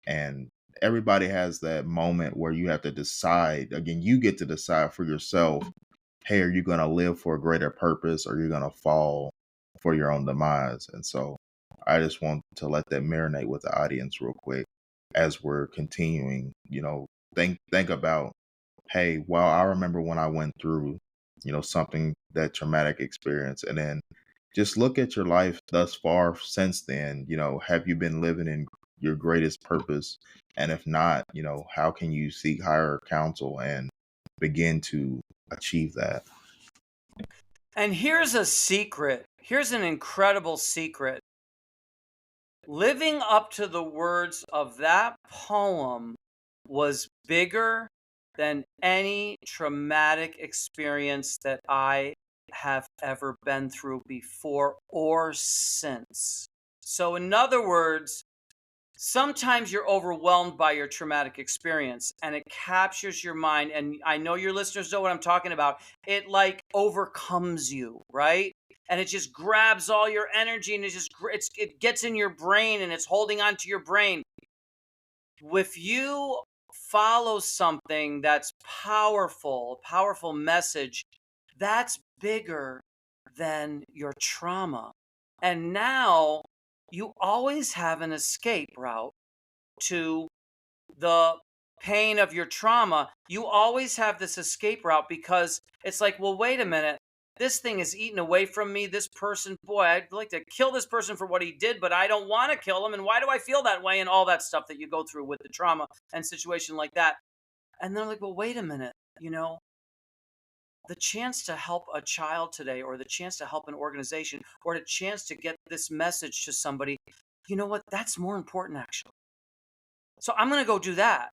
And everybody has that moment where you have to decide. Again, you get to decide for yourself, hey, are you going to live for a greater purpose, or you're going to fall for your own demise? And so I just want to let that marinate with the audience real quick as we're continuing, think about, hey, well, I remember when I went through, something, that traumatic experience, and then just look at your life thus far since then. Have you been living in your greatest purpose? And if not, how can you seek higher counsel and begin to achieve that? And here's a secret. Here's an incredible secret. Living up to the words of that poem was bigger than any traumatic experience that I have ever been through before or since. So, in other words, sometimes you're overwhelmed by your traumatic experience and it captures your mind. And I know your listeners know what I'm talking about. It like overcomes you, right? And it just grabs all your energy and it gets in your brain and it's holding on to your brain. If you follow something that's powerful, powerful message, that's bigger than your trauma. And now you always have an escape route to the pain of your trauma. You always have this escape route because it's like, well, wait a minute. This thing is eaten away from me. This person, boy, I'd like to kill this person for what he did, but I don't want to kill him. And why do I feel that way? And all that stuff that you go through with the trauma and situation like that. And they're like, well, wait a minute. The chance to help a child today, or the chance to help an organization, or the chance to get this message to somebody, you know what? That's more important, actually. So I'm going to go do that.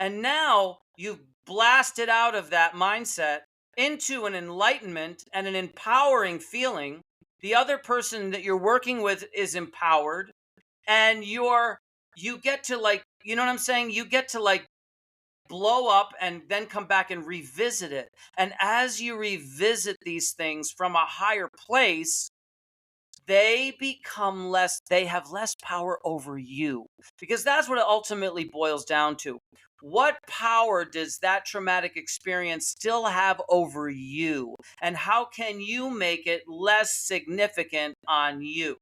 And now you've blasted out of that mindset into an enlightenment and an empowering feeling. The other person that you're working with is empowered, and you get to, like, you know what I'm saying? You get to, like, blow up and then come back and revisit it. And as you revisit these things from a higher place, they have less power over you, because that's what it ultimately boils down to. What power does that traumatic experience still have over you? And how can you make it less significant on you?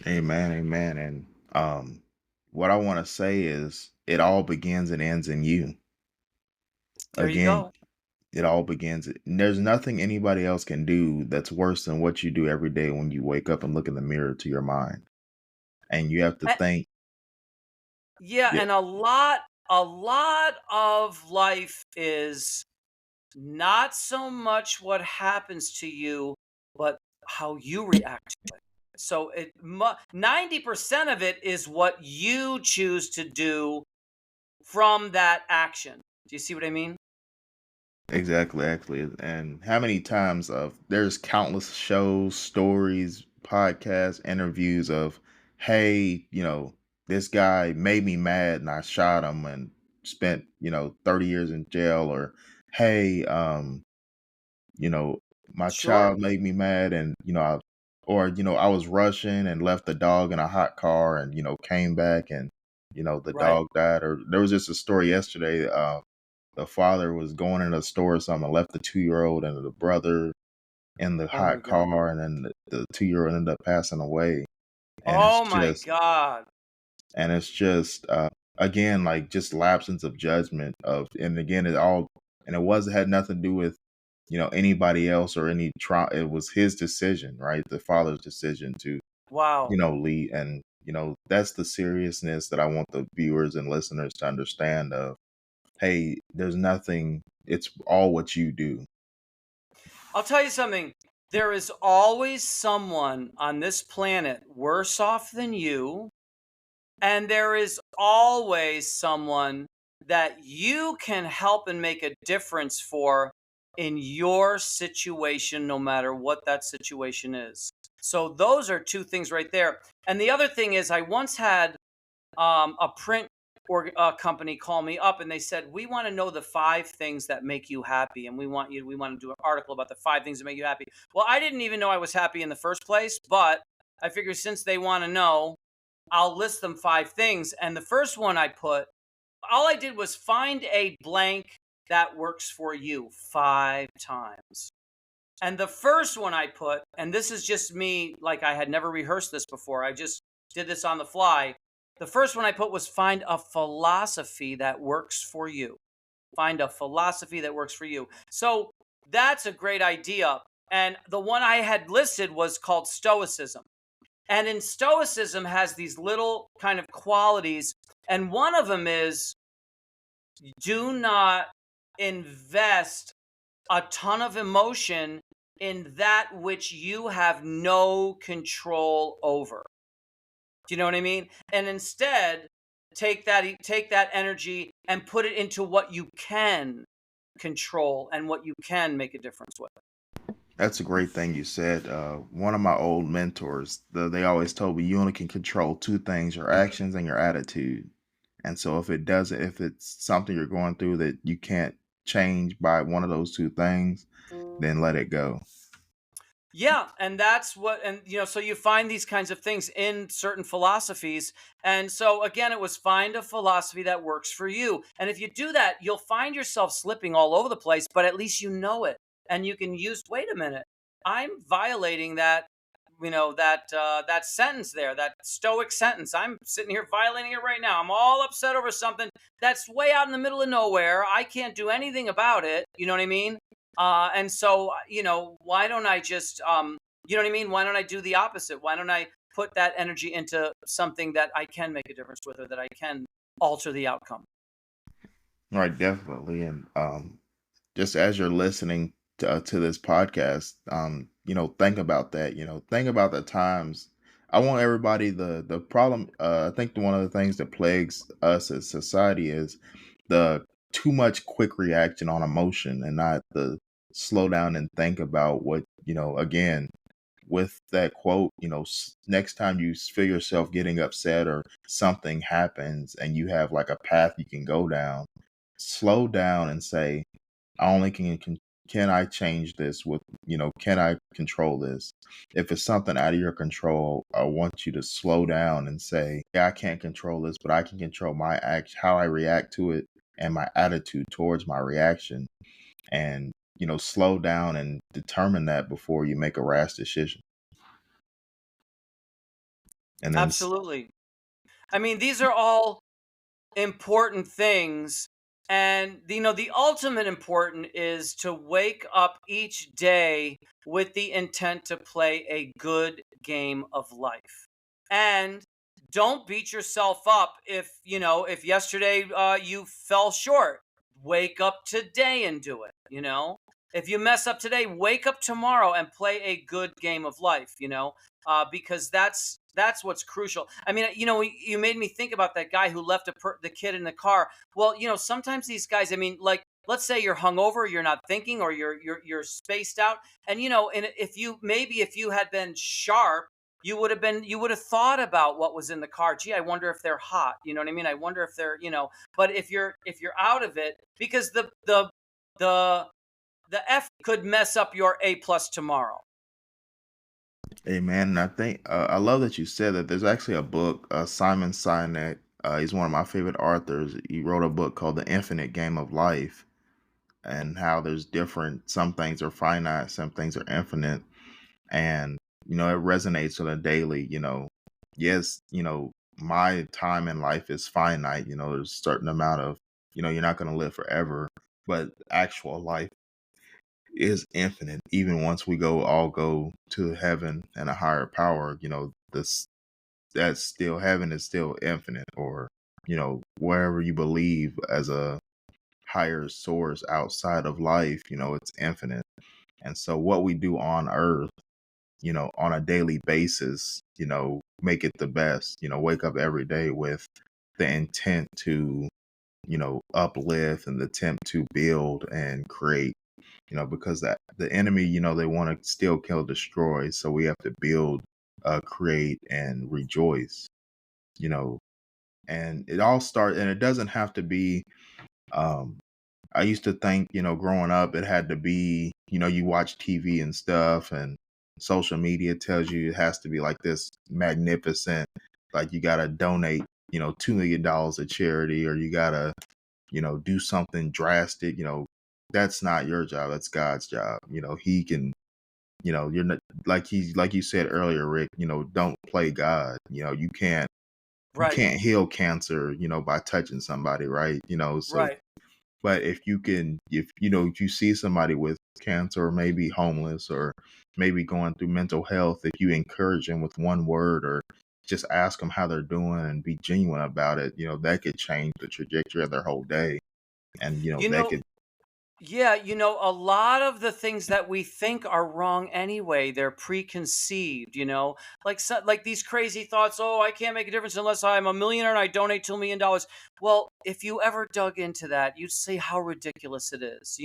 Amen, amen. And what I want to say is, it all begins and ends in you. There you Again, go. it all begins. There's nothing anybody else can do that's worse than what you do every day when you wake up and look in the mirror to your mind. And you have to A- think, Yeah, yeah, and a lot of life is not so much what happens to you, but how you react to it. So 90% of it is what you choose to do from that action. Do you see what I mean? exactly, actually. And how many times there's countless shows, stories, podcasts, interviews of, hey, this guy made me mad and I shot him, and spent 30 years in jail, or hey, you know, my Sure. child made me mad, and or I was rushing and left the dog in a hot car, and came back, and the Right. dog died. Or there was just a story yesterday. The father was going in a store or something, and left the 2-year old and the brother in the Oh my hot God. car, and then the 2-year old ended up passing away. And it's Oh my just God. and it's just again, like, just lapses of judgment of, and again, it wasn't had nothing to do with anybody else or any trauma. It was his decision, right? The father's decision to Wow. lead. And that's the seriousness that I want the viewers and listeners to understand of, hey, there's nothing, it's all what you do. I'll tell you something. There is always someone on this planet worse off than you, and there is always someone that you can help and make a difference for in your situation, no matter what that situation is. So, those are two things right there. And the other thing is, I once had a print or company call me up, and they said, we want to know the 5 things that make you happy, and we want to do an article about the 5 things that make you happy. Well, I didn't even know I was happy in the first place, but I figure since they want to know, I'll list them 5 things. And the first one I put, all I did was find a blank that works for you 5 times. And the first one I put, and this is just me, like I had never rehearsed this before, I just did this on the fly. The first one I put was find a philosophy that works for you. Find a philosophy that works for you. So that's a great idea. And the one I had listed was called Stoicism. And in Stoicism has these little kind of qualities. And one of them is, do not invest a ton of emotion in that which you have no control over. Do you know what I mean? And instead, take that energy and put it into what you can control and what you can make a difference with. That's a great thing you said. One of my old mentors, they always told me you only can control two things: your actions and your attitude. And so if it's something you're going through that you can't change by one of those two things, then let it go. Yeah, and that's what, and so you find these kinds of things in certain philosophies. And so again, it was find a philosophy that works for you. And if you do that, you'll find yourself slipping all over the place, but at least you know it. And you can use, wait a minute, I'm violating that, that sentence there, that stoic sentence. I'm sitting here violating it right now. I'm all upset over something that's way out in the middle of nowhere. I can't do anything about it. You know what I mean? And so, why don't I just, you know what I mean? Why don't I do the opposite? Why don't I put that energy into something that I can make a difference with, or that I can alter the outcome? Right, definitely. And just as you're listening to this podcast, think about that. Think about the times. I want everybody, the problem. I think one of the things that plagues us as society is the too much quick reaction on emotion, and not the slow down and think about what, again, with that quote, next time you feel yourself getting upset or something happens and you have like a path you can go down, slow down and say, I only can I change this with, can I control this? If it's something out of your control, I want you to slow down and say, yeah, I can't control this, but I can control my act, how I react to it, and my attitude towards my reaction. And, slow down and determine that before you make a rash decision. And then, Absolutely. I mean, these are all important things. And, the ultimate important is to wake up each day with the intent to play a good game of life. And don't beat yourself up if yesterday you fell short. Wake up today and do it. If you mess up today, wake up tomorrow and play a good game of life. Because that's what's crucial. I mean, you made me think about that guy who left the kid in the car. Well, sometimes these guys, I mean, like, let's say you're hungover, you're not thinking, or you're spaced out, and if you had been sharp, you would have thought about what was in the car. Gee, I wonder if they're hot. You know what I mean? I wonder if they're, but if you're out of it, because the the F could mess up your A plus tomorrow. Hey man, and I think I love that you said that. There's actually a book, Simon Sinek. He's one of my favorite authors. He wrote a book called The Infinite Game of Life, and how there's different. Some things are finite, some things are infinite, and it resonates on a daily. Yes, my time in life is finite. There's a certain amount of, you're not going to live forever, but actual life is infinite. Even once we all go to heaven and a higher power, this that's still, heaven is still infinite, or wherever you believe as a higher source outside of life, it's infinite. And so what we do on earth, on a daily basis, make it the best. Wake up every day with the intent to, uplift, and the attempt to build and create, because that the enemy, they want to still kill, destroy. So we have to build, create, and rejoice, you know, and it all starts, and it doesn't have to be, um, I used to think, growing up, it had to be, you watch TV and stuff, and social media tells you it has to be like this magnificent, like you got to donate, $2 million to charity, or you got to, do something drastic. That's not your job. That's God's job. He can, you're not, like you said earlier, Rick, don't play God. You Right, can't heal cancer, by touching somebody, right? So, right. but if you can, if you see somebody with cancer, or maybe homeless, or maybe going through mental health, if you encourage them with one word, or just ask them how they're doing and be genuine about it, that could change the trajectory of their whole day. And You that know, could. Yeah, a lot of the things that we think are wrong anyway, they're preconceived, like these crazy thoughts, oh, I can't make a difference unless I'm a millionaire and I donate $2 million. Well, if you ever dug into that, you'd see how ridiculous it is.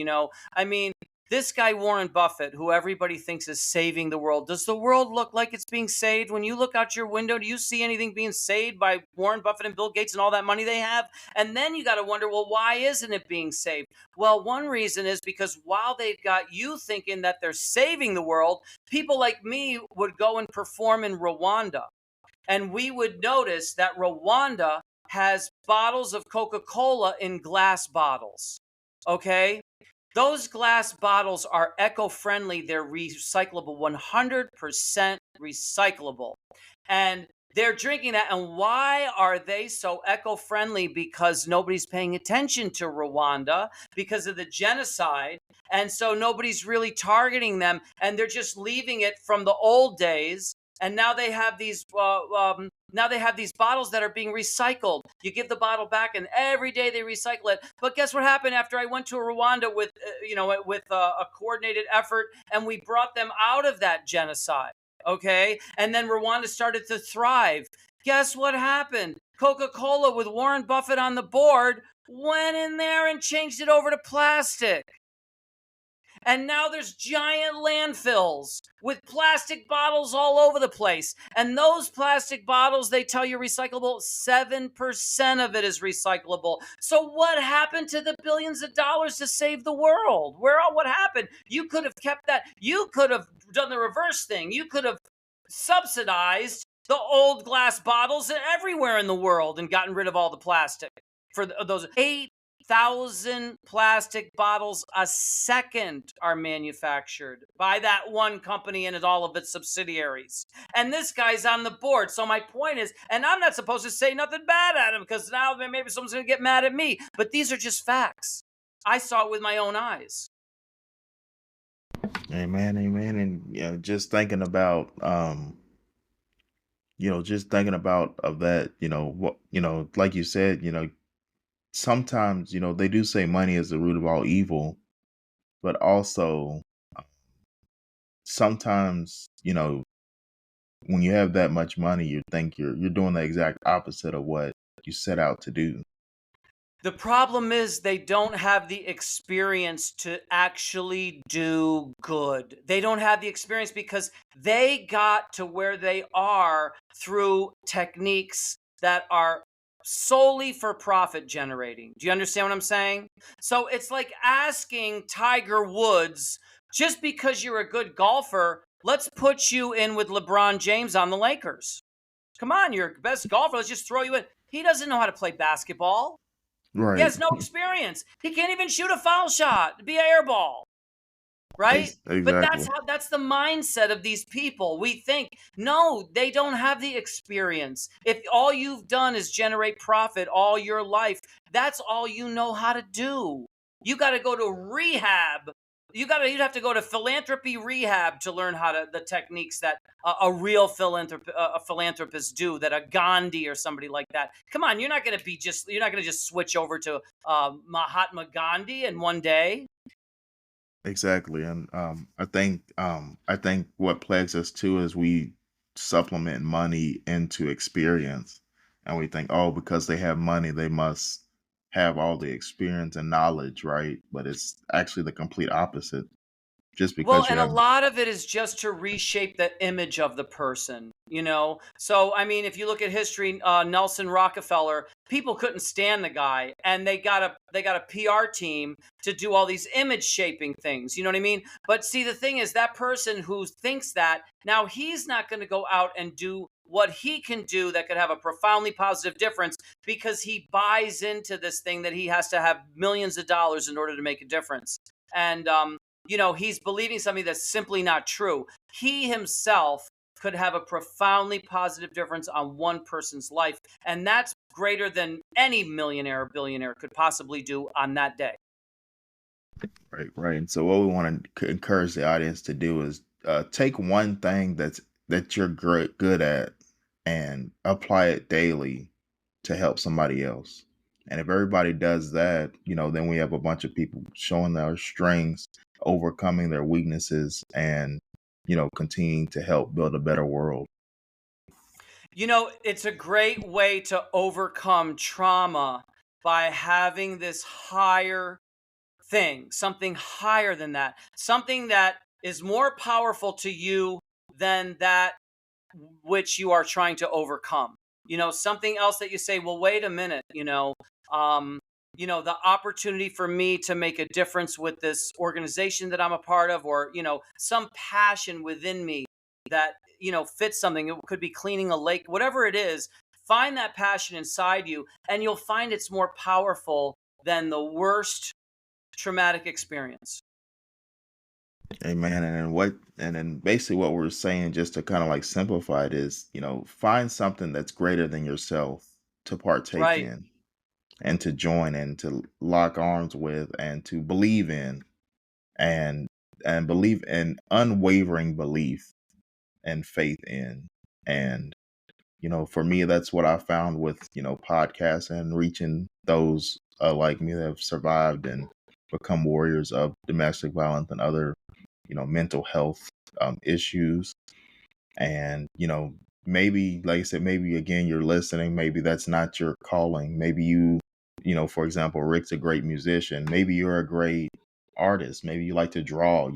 I mean, this guy, Warren Buffett, who everybody thinks is saving the world, does the world look like it's being saved? When you look out your window, do you see anything being saved by Warren Buffett and Bill Gates and all that money they have? And then you got to wonder, well, why isn't it being saved? Well, one reason is because while they've got you thinking that they're saving the world, people like me would go and perform in Rwanda. And we would notice that Rwanda has bottles of Coca Cola in glass bottles. Okay? Those glass bottles are eco friendly, they're recyclable, 100% recyclable. And they're drinking that. And why are they so eco friendly? Because nobody's paying attention to Rwanda because of the genocide. And so nobody's really targeting them. And they're just leaving it from the old days. And now they have these bottles that are being recycled. You give the bottle back, and every day they recycle it. But guess what happened after I went to Rwanda with a coordinated effort, and we brought them out of that genocide. Okay, and then Rwanda started to thrive. Guess what happened? Coca-Cola, with Warren Buffett on the board, went in there and changed it over to plastic. And now there's giant landfills with plastic bottles all over the place. And those plastic bottles, they tell you recyclable, 7% of it is recyclable. So what happened to the billions of dollars to save the world? What happened? You could have kept that. You could have done the reverse thing. You could have subsidized the old glass bottles everywhere in the world and gotten rid of all the plastic for those 8,000 plastic bottles a second are manufactured by that one company and all of its subsidiaries. And this guy's on the board. So my point is, and I'm not supposed to say nothing bad at him because now maybe someone's going to get mad at me, but these are just facts. I saw it with my own eyes. Amen, amen. And just thinking about, just thinking about of that, what, like you said, sometimes, they do say money is the root of all evil, but also, sometimes, when you have that much money, you think you're doing the exact opposite of what you set out to do. The problem is they don't have the experience to actually do good. They don't have the experience because they got to where they are through techniques that are solely for profit generating. Do you understand what I'm saying? So it's like asking Tiger Woods, just because you're a good golfer, let's put you in with LeBron James on the Lakers. Come on, you're the best golfer. Let's just throw you in. He doesn't know how to play basketball. He Right. has no experience. He can't even shoot a foul shot, be an air ball, right? But Exactly. that's the mindset of these people. We think, no, they don't have the experience. If all you've done is generate profit all your life, that's all you know how to do. You got to go to rehab. You'd have to go to philanthropy rehab to learn how to the techniques that a real philanthropist do, that a Gandhi or somebody like that. Come on, you're not going to just switch over to Mahatma Gandhi in one day. Exactly. And I think what plagues us too is we supplement money into experience. And we think, oh, because they have money, they must have all the experience and knowledge, right? But it's actually the complete opposite. Just Well, because you and a have lot of it is just to reshape the image of the person, you know? So, I mean, if you look at history, Nelson Rockefeller, people couldn't stand the guy, and they got a PR team to do all these image shaping things, you know what I mean? But see, the thing is, that person who thinks that, now he's not going to go out and do what he can do that could have a profoundly positive difference, because he buys into this thing that he has to have millions of dollars in order to make a difference. And he's believing something that's simply not true. He himself could have a profoundly positive difference on one person's life. And that's greater than any millionaire or billionaire could possibly do on that day. right, right. And so what we want to encourage the audience to do is take one thing that you're good at and apply it daily to help somebody else. And if everybody does that, then we have a bunch of people showing their strengths, overcoming their weaknesses, and continuing to help build a better world. It's a great way to overcome trauma by having this higher thing, something higher than that, something that is more powerful to you than that which you are trying to overcome. Something else that you say, well, wait a minute, the opportunity for me to make a difference with this organization that I'm a part of, or, some passion within me that, fits something. It could be cleaning a lake, whatever it is. Find that passion inside you, and you'll find it's more powerful than the worst traumatic experience. Amen. And then basically what we're saying, just to kind of like simplify it, is, find something that's greater than yourself to partake Right. in and to join and to lock arms with and to believe in, and believe in unwavering belief and faith in. And for me, that's what I found with podcasts and reaching those like me that have survived and become warriors of domestic violence and other mental health issues. And maybe, like I said, maybe again you're listening, maybe that's not your calling. Maybe for example, Rick's a great musician, maybe you're a great artist, maybe you like to draw.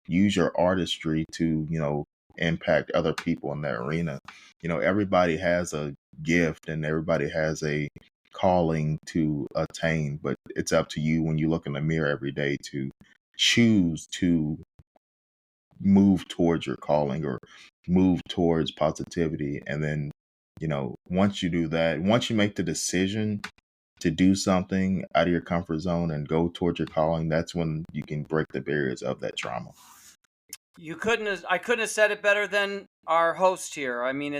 Use your artistry to impact other people in that arena. Everybody has a gift and everybody has a calling to attain, but it's up to you when you look in the mirror every day to choose to move towards your calling or move towards positivity. And then, once you do that, once you make the decision to do something out of your comfort zone and go towards your calling, that's when you can break the barriers of that trauma. I couldn't have said it better than our host here. I mean,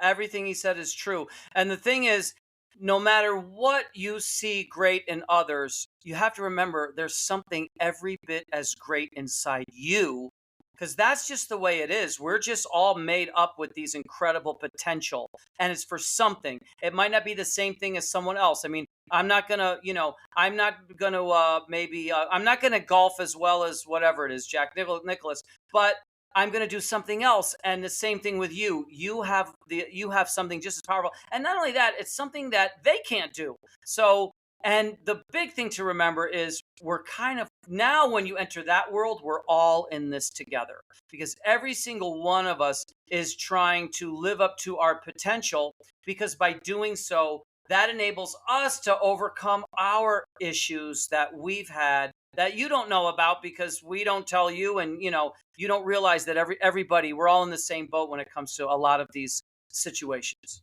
everything he said is true. And the thing is, no matter what you see great in others, you have to remember there's something every bit as great inside you, because that's just the way it is. We're just all made up with these incredible potential, and it's for something. It might not be the same thing as someone else. I mean, I'm not gonna, I'm not gonna golf as well as whatever it is, Nicholas, but I'm gonna do something else. And the same thing with you. You have something just as powerful, and not only that, it's something that they can't do. So, And the big thing to remember is we're kind of now, when you enter that world, we're all in this together, because every single one of us is trying to live up to our potential, because by doing so, that enables us to overcome our issues that we've had that you don't know about because we don't tell you, and you don't realize that everybody, we're all in the same boat when it comes to a lot of these situations.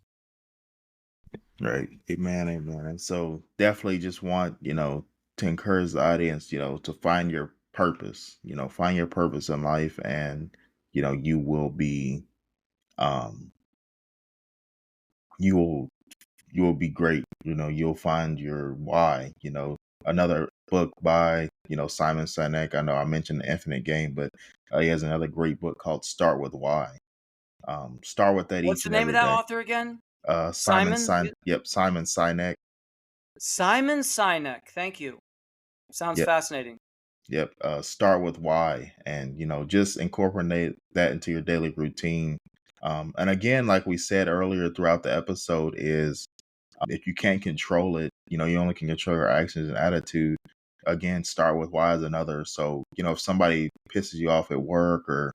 Right. Amen. Amen. And so definitely just want, to encourage the audience, to find your purpose, find your purpose in life, and, you will be, um, you will, you will be great. You'll find your why. Another book by, Simon Sinek. I know I mentioned The Infinite Game, but he has another great book called Start with Why. Start with that What's each the and name of every that day. author again? Simon? Simon Sinek. Simon Sinek. Thank you. Sounds Yep. fascinating. Yep. Start with why, and just incorporate that into your daily routine. And again, like we said earlier throughout the episode, is if you can't control it, you only can control your actions and attitude. Again, start with why is another. So, if somebody pisses you off at work, or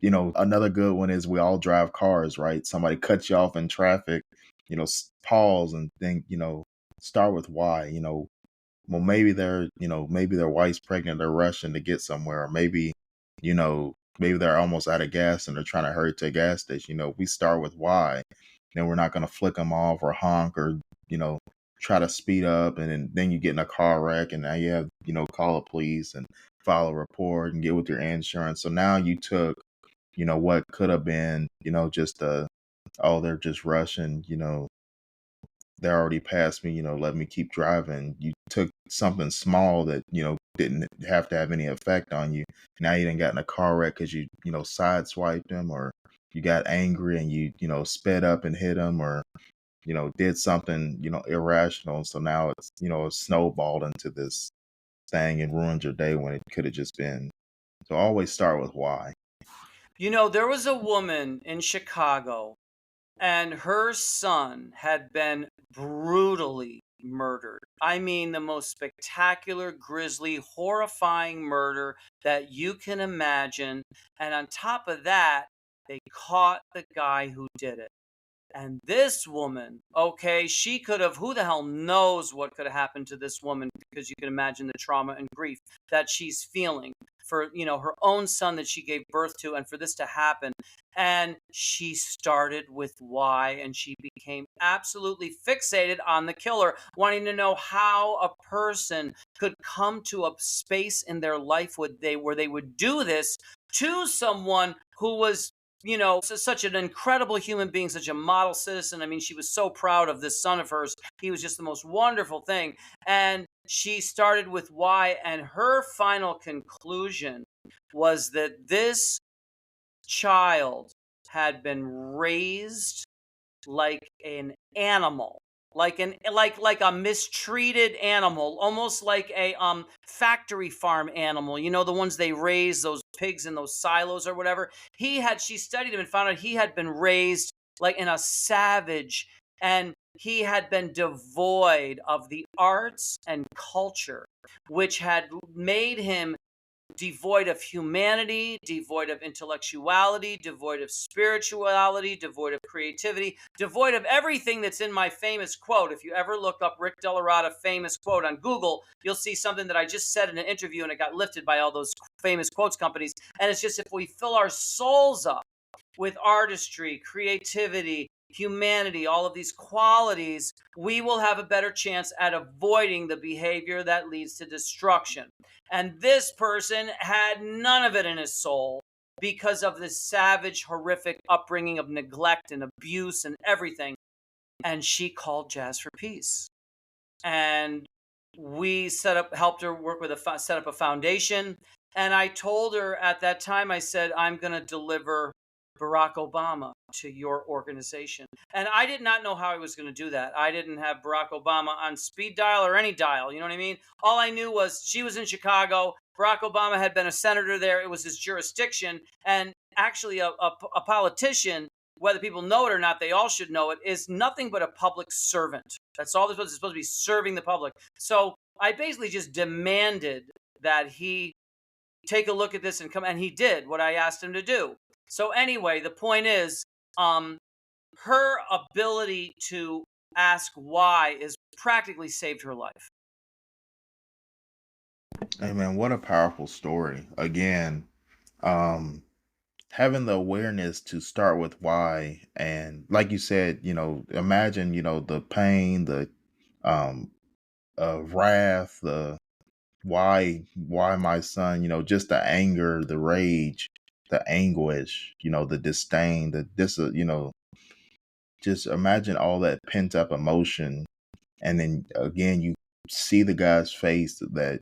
another good one is we all drive cars, right? Somebody cuts you off in traffic, pause and think, start with why. Well, maybe maybe their wife's pregnant, they're rushing to get somewhere, or maybe they're almost out of gas and they're trying to hurry to a gas station. We start with why, then we're not going to flick them off or honk, or you know try to speed up, and then you get in a car wreck, and now you have call the police and file a report and get with your insurance. So now you took what could have been just oh, they're just rushing, they're already past me, let me keep driving. You took something small that, didn't have to have any effect on you. Now you didn't got in a car wreck because you sideswiped them, or you got angry and you sped up and hit them, or, did something, irrational. So now it's, it's snowballed into this thing and ruined your day when it could have just been. So always start with why. There was a woman in Chicago, and her son had been brutally murdered. I mean, the most spectacular, grisly, horrifying murder that you can imagine. And on top of that, they caught the guy who did it. And this woman, okay, she could have, who the hell knows what could have happened to this woman, because you can imagine the trauma and grief that she's feeling for, her own son that she gave birth to, and for this to happen. And she started with why, and she became absolutely fixated on the killer, wanting to know how a person could come to a space in their life where they would do this to someone who was such an incredible human being, such a model citizen. I mean, she was so proud of this son of hers. He was just the most wonderful thing. And she started with why, and her final conclusion was that this child had been raised like an animal, like a mistreated animal, almost like a factory farm animal, the ones they raise, those pigs in those silos or whatever. She studied him and found out he had been raised like in a savage, and he had been devoid of the arts and culture, which had made him devoid of humanity, devoid of intellectuality, devoid of spirituality, devoid of creativity, devoid of everything that's in my famous quote. If you ever look up Rick DellaRatta famous quote on Google, you'll see something that I just said in an interview, and it got lifted by all those famous quotes companies. And it's just, if we fill our souls up with artistry, creativity, humanity, all of these qualities, we will have a better chance at avoiding the behavior that leads to destruction. And this person had none of it in his soul because of this savage, horrific upbringing of neglect and abuse and everything. And she called Jazz for Peace. And we helped her work with set up a foundation. And I told her at that time, I said, I'm going to deliver Barack Obama to your organization. And I did not know how I was going to do that. I didn't have Barack Obama on speed dial or any dial. You know what I mean? All I knew was she was in Chicago. Barack Obama had been a senator there. It was his jurisdiction. And actually, a politician whether people know it or not, they all should know it, is nothing but a public servant. That's all they're supposed to be, serving the public. So I basically just demanded that he take a look at this and come, and he did what I asked him to do. So anyway, the point is, her ability to ask why is practically saved her life. Hey man, what a powerful story. Again, um, having the awareness to start with why, and like you said, imagine, the pain, the um wrath, the why my son, just the anger, the rage, the anguish, the disdain, the just imagine all that pent up emotion. And then again, you see the guy's face that,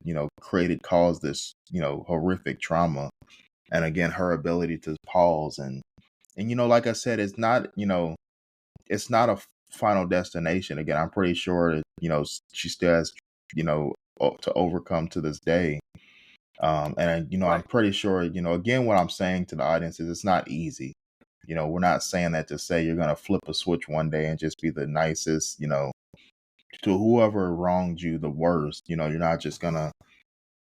caused this, horrific trauma. And again, her ability to pause and like I said, it's not a final destination. Again, I'm pretty sure that, she still has, to overcome to this day. I'm Right. pretty sure, again, what I'm saying to the audience is it's not easy. We're not saying that to say you're going to flip a switch one day and just be the nicest, to whoever wronged you the worst. You're not just going to,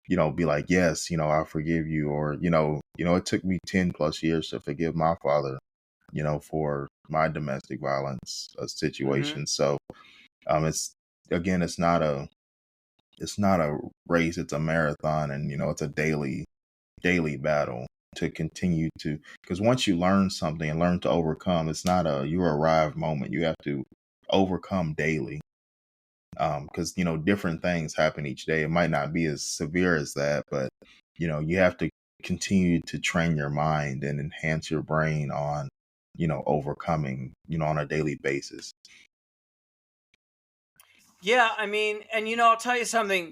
be like, yes, I forgive you. Or, it took me 10 plus years to forgive my father, for my domestic violence Mm-hmm. situation. So, it's, again, it's not a race, it's a marathon, and it's a daily battle to continue to, because once you learn something and learn to overcome, it's not a you arrive moment. You have to overcome daily, because different things happen each day. It might not be as severe as that, but you have to continue to train your mind and enhance your brain on overcoming on a daily basis. Yeah, I mean, and I'll tell you something.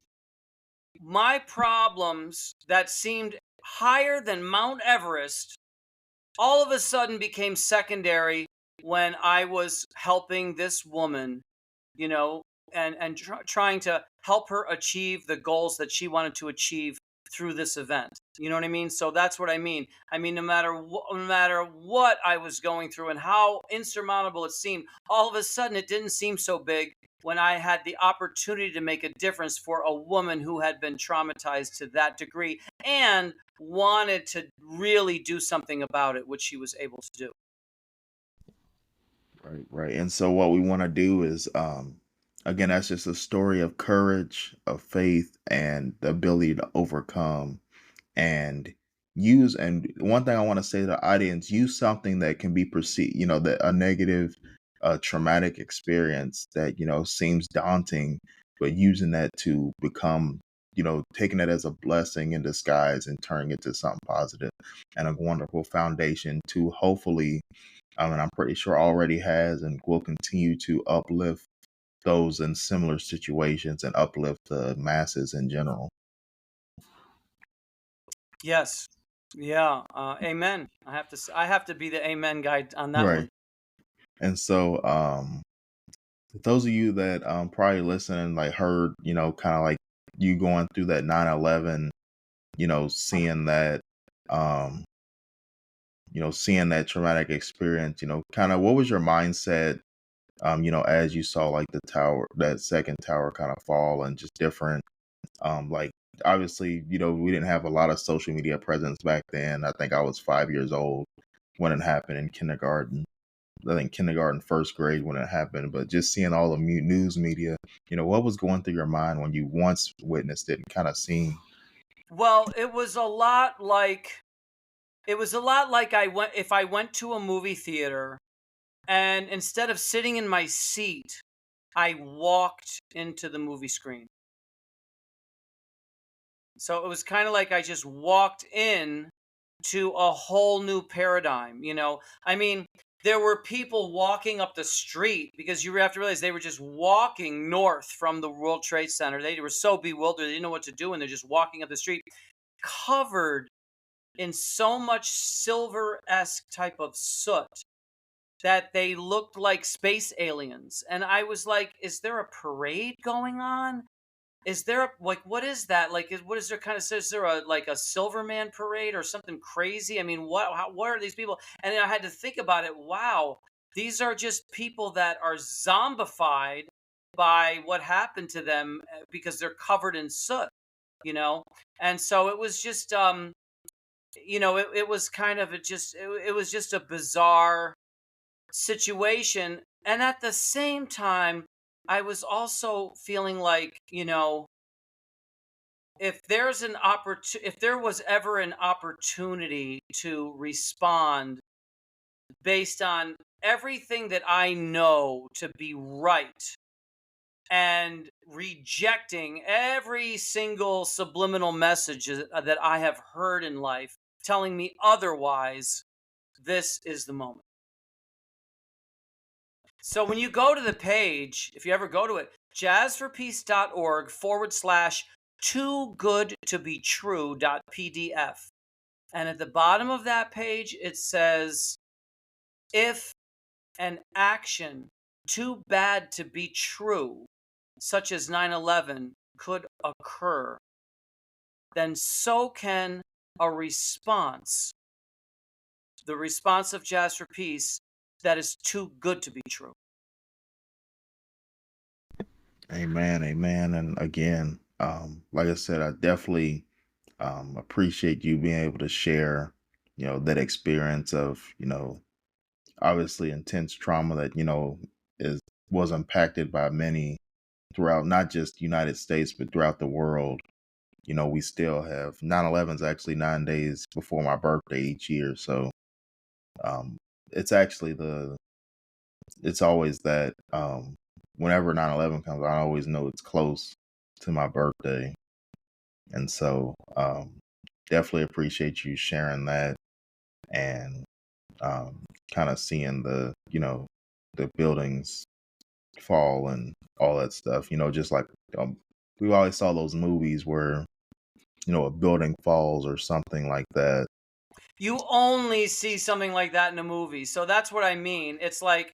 My problems that seemed higher than Mount Everest all of a sudden became secondary when I was helping this woman, you know, and trying to help her achieve the goals that she wanted to achieve through this event. You know what I mean? So that's what I mean. I mean, no matter what I was going through and how insurmountable it seemed, all of a sudden it didn't seem so big when I had the opportunity to make a difference for a woman who had been traumatized to that degree and wanted to really do something about it, which she was able to do. Right, right. And so what we want to do is, again, that's just a story of courage, of faith, and the ability to overcome and use. And one thing I want to say to the audience, use something that can be perceived, that a negative, traumatic experience that, seems daunting, but using that to become, taking it as a blessing in disguise and turning it to something positive and a wonderful foundation to hopefully, and I'm pretty sure already has and will continue to uplift those in similar situations and uplift the masses in general. Yes. Yeah. Amen. I have to be the amen guy on that Right. one. And so, those of you that probably listening, like heard, kind of like you going through that 9/11, seeing that, um, seeing that traumatic experience, kind of what was your mindset, as you saw like the tower, that second tower kind of fall and just different, like obviously, we didn't have a lot of social media presence back then. I think I was 5 years old when it happened in kindergarten. I think kindergarten, first grade when it happened, but just seeing all the news media, what was going through your mind when you once witnessed it and kind of seen? Well, it was a lot like I went to a movie theater and instead of sitting in my seat, I walked into the movie screen. So it was kind of like I just walked in to a whole new paradigm, I mean, there were people walking up the street because you have to realize they were just walking north from the World Trade Center. They were so bewildered, they didn't know what to do, and they're just walking up the street covered in so much silver-esque type of soot that they looked like space aliens. And I was like, is there a parade going on? is there like what is that? Like what is there kind of is there a like a Silverman parade or something crazy? I mean, what are these people? And then I had to think about it. Wow, these are just people that are zombified by what happened to them because they're covered in soot, you know? And so it was just it was kind of it was just a bizarre situation. And at the same time, I was also feeling like, if there was ever an opportunity to respond based on everything that I know to be right and rejecting every single subliminal message that I have heard in life telling me otherwise, this is the moment. So when you go to the page, if you ever go to it, jazzforpeace.org /too good to be true.pdf. And at the bottom of that page, it says, if an action too bad to be true, such as 9/11, could occur, then so can a response, the response of Jazz for Peace, that is too good to be true. Amen, amen. And again, like I said, I definitely appreciate you being able to share, that experience of, obviously intense trauma that, is was impacted by many throughout not just United States, but throughout the world. We still have 9/11 is actually 9 days before my birthday each year. So um it's actually it's always that whenever 9/11 comes, I always know it's close to my birthday. And so definitely appreciate you sharing that and kind of seeing the buildings fall and all that stuff. Just like we always saw those movies where a building falls or something like that. You only see something like that in a movie. So that's what I mean. It's like,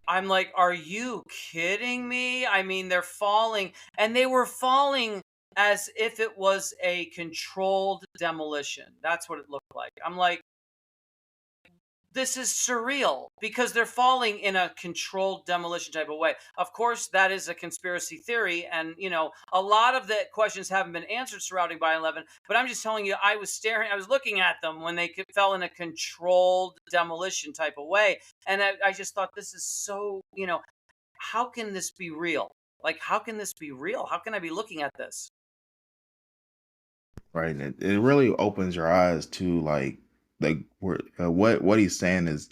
I'm like, are you kidding me? I mean, they're falling, and they were falling as if it was a controlled demolition. That's what it looked like. I'm like, this is surreal because they're falling in a controlled demolition type of way. Of course, that is a conspiracy theory. And, a lot of the questions haven't been answered surrounding 9/11. But I'm just telling you, I was looking at them when they fell in a controlled demolition type of way. And I just thought, this is so, how can this be real? Like, how can this be real? How can I be looking at this? Right. And it really opens your eyes to what he's saying is,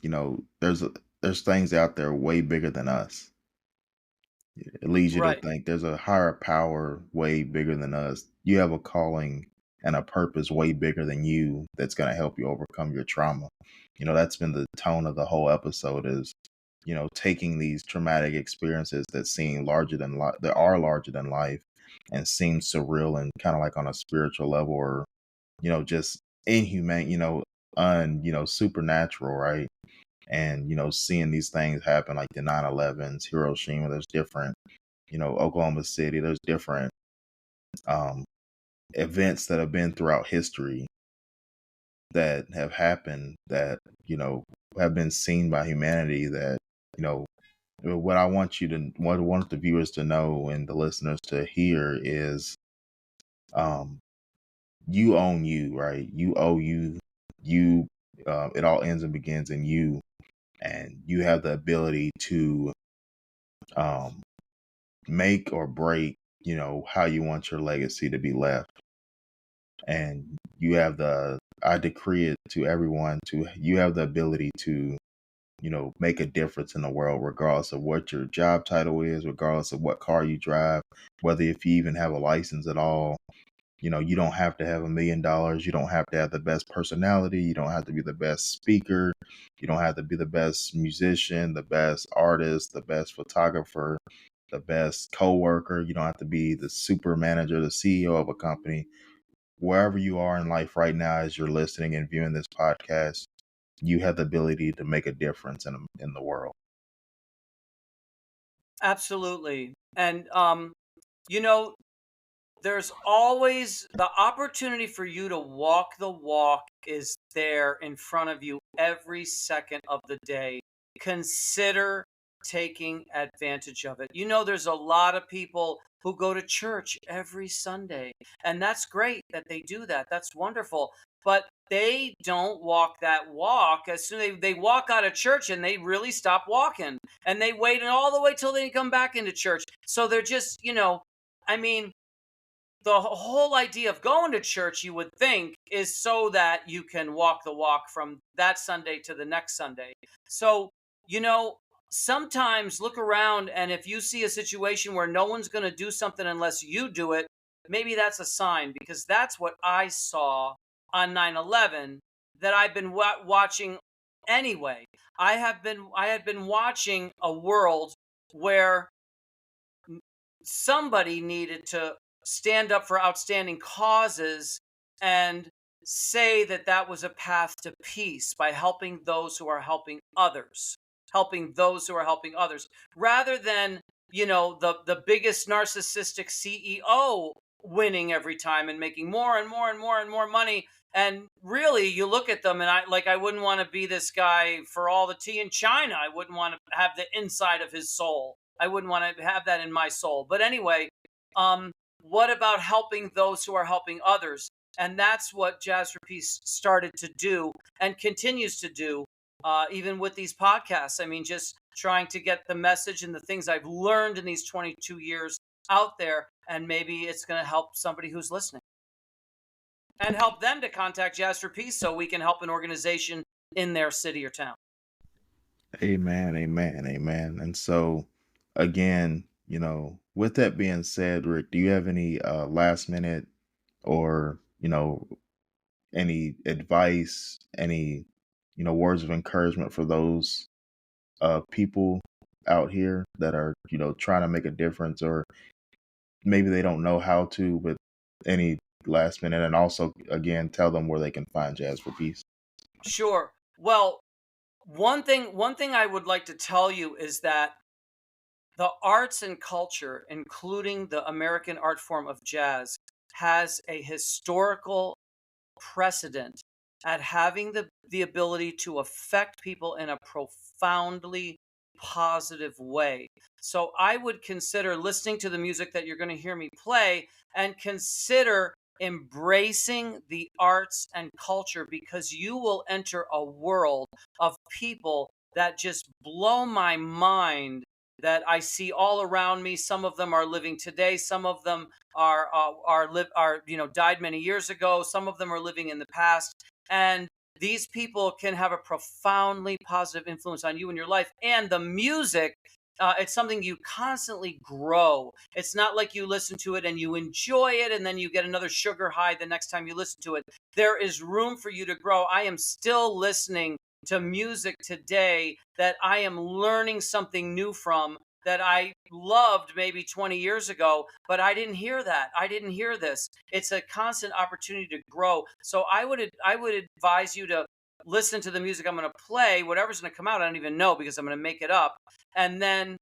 there's things out there way bigger than us. It leads you to Right. think there's a higher power way bigger than us. You have a calling and a purpose way bigger than you that's going to help you overcome your trauma. That's been the tone of the whole episode is, taking these traumatic experiences that seem larger than life, that are larger than life and seem surreal and kind of like on a spiritual level or, just inhumane, supernatural, right? And seeing these things happen like the 9/11s, Hiroshima, there's different, Oklahoma City, there's different um events that have been throughout history that have happened that have been seen by humanity that you know what what I want the viewers to know and the listeners to hear is um you own you, right? You owe you it all ends and begins in you, and you have the ability to um make or break, how you want your legacy to be left. And you have I decree it to everyone to you have the ability to, make a difference in the world, regardless of what your job title is, regardless of what car you drive, whether if you even have a license at all. You don't have to have $1 million. You don't have to have the best personality. You don't have to be the best speaker. You don't have to be the best musician, the best artist, the best photographer, the best coworker. You don't have to be the super manager, the CEO of a company. Wherever you are in life right now, as you're listening and viewing this podcast, you have the ability to make a difference in the world. Absolutely. And, you know, there's always the opportunity for you to walk the walk is there in front of you every second of the day. Consider taking advantage of it. You know, there's a lot of people who go to church every Sunday, and that's great that they do that. That's wonderful. But they don't walk that walk. As soon as they walk out of church and they really stop walking, and they wait all the way till they come back into church. So they're just, I mean, the whole idea of going to church, you would think, is so that you can walk the walk from that Sunday to the next Sunday. So, you know, sometimes look around, and if you see a situation where no one's going to do something unless you do it, maybe that's a sign, because that's what I saw on 9/11 that I've been watching anyway. I had been watching a world where somebody needed to stand up for outstanding causes and say that that was a path to peace by helping those who are helping those who are helping others, rather than, the biggest narcissistic CEO winning every time and making more and more and more and more money. And really, you look at them, and I wouldn't want to be this guy for all the tea in China. I wouldn't want to have the inside of his soul. I wouldn't want to have that in my soul. But anyway, what about helping those who are helping others? And that's what Jazz for Peace started to do and continues to do, even with these podcasts. I mean, just trying to get the message and the things I've learned in these 22 years out there. And maybe it's going to help somebody who's listening and help them to contact Jazz for Peace so we can help an organization in their city or town. Amen, amen, amen. And so, again, with that being said, Rick, do you have any last minute or, any advice, any, words of encouragement for those people out here that are, trying to make a difference, or maybe they don't know how to, but any last minute, and also, again, tell them where they can find Jazz for Peace? Sure. Well, one thing I would like to tell you is that the arts and culture, including the American art form of jazz, has a historical precedent at having the ability to affect people in a profoundly positive way. So I would consider listening to the music that you're going to hear me play, and consider embracing the arts and culture, because you will enter a world of people that just blow my mind, that I see all around me. Some of them are living today. Some of them are died many years ago. Some of them are living in the past, and these people can have a profoundly positive influence on you and your life. And the music, it's something you constantly grow. It's not like you listen to it and you enjoy it and then you get another sugar high the next time you listen to it. There is room for you to grow. I am still listening to music today that I am learning something new from, that I loved maybe 20 years ago, but I didn't hear that. I didn't hear this. It's a constant opportunity to grow. So I would advise you to listen to the music I'm going to play. Whatever's going to come out, I don't even know, because I'm going to make it up. And then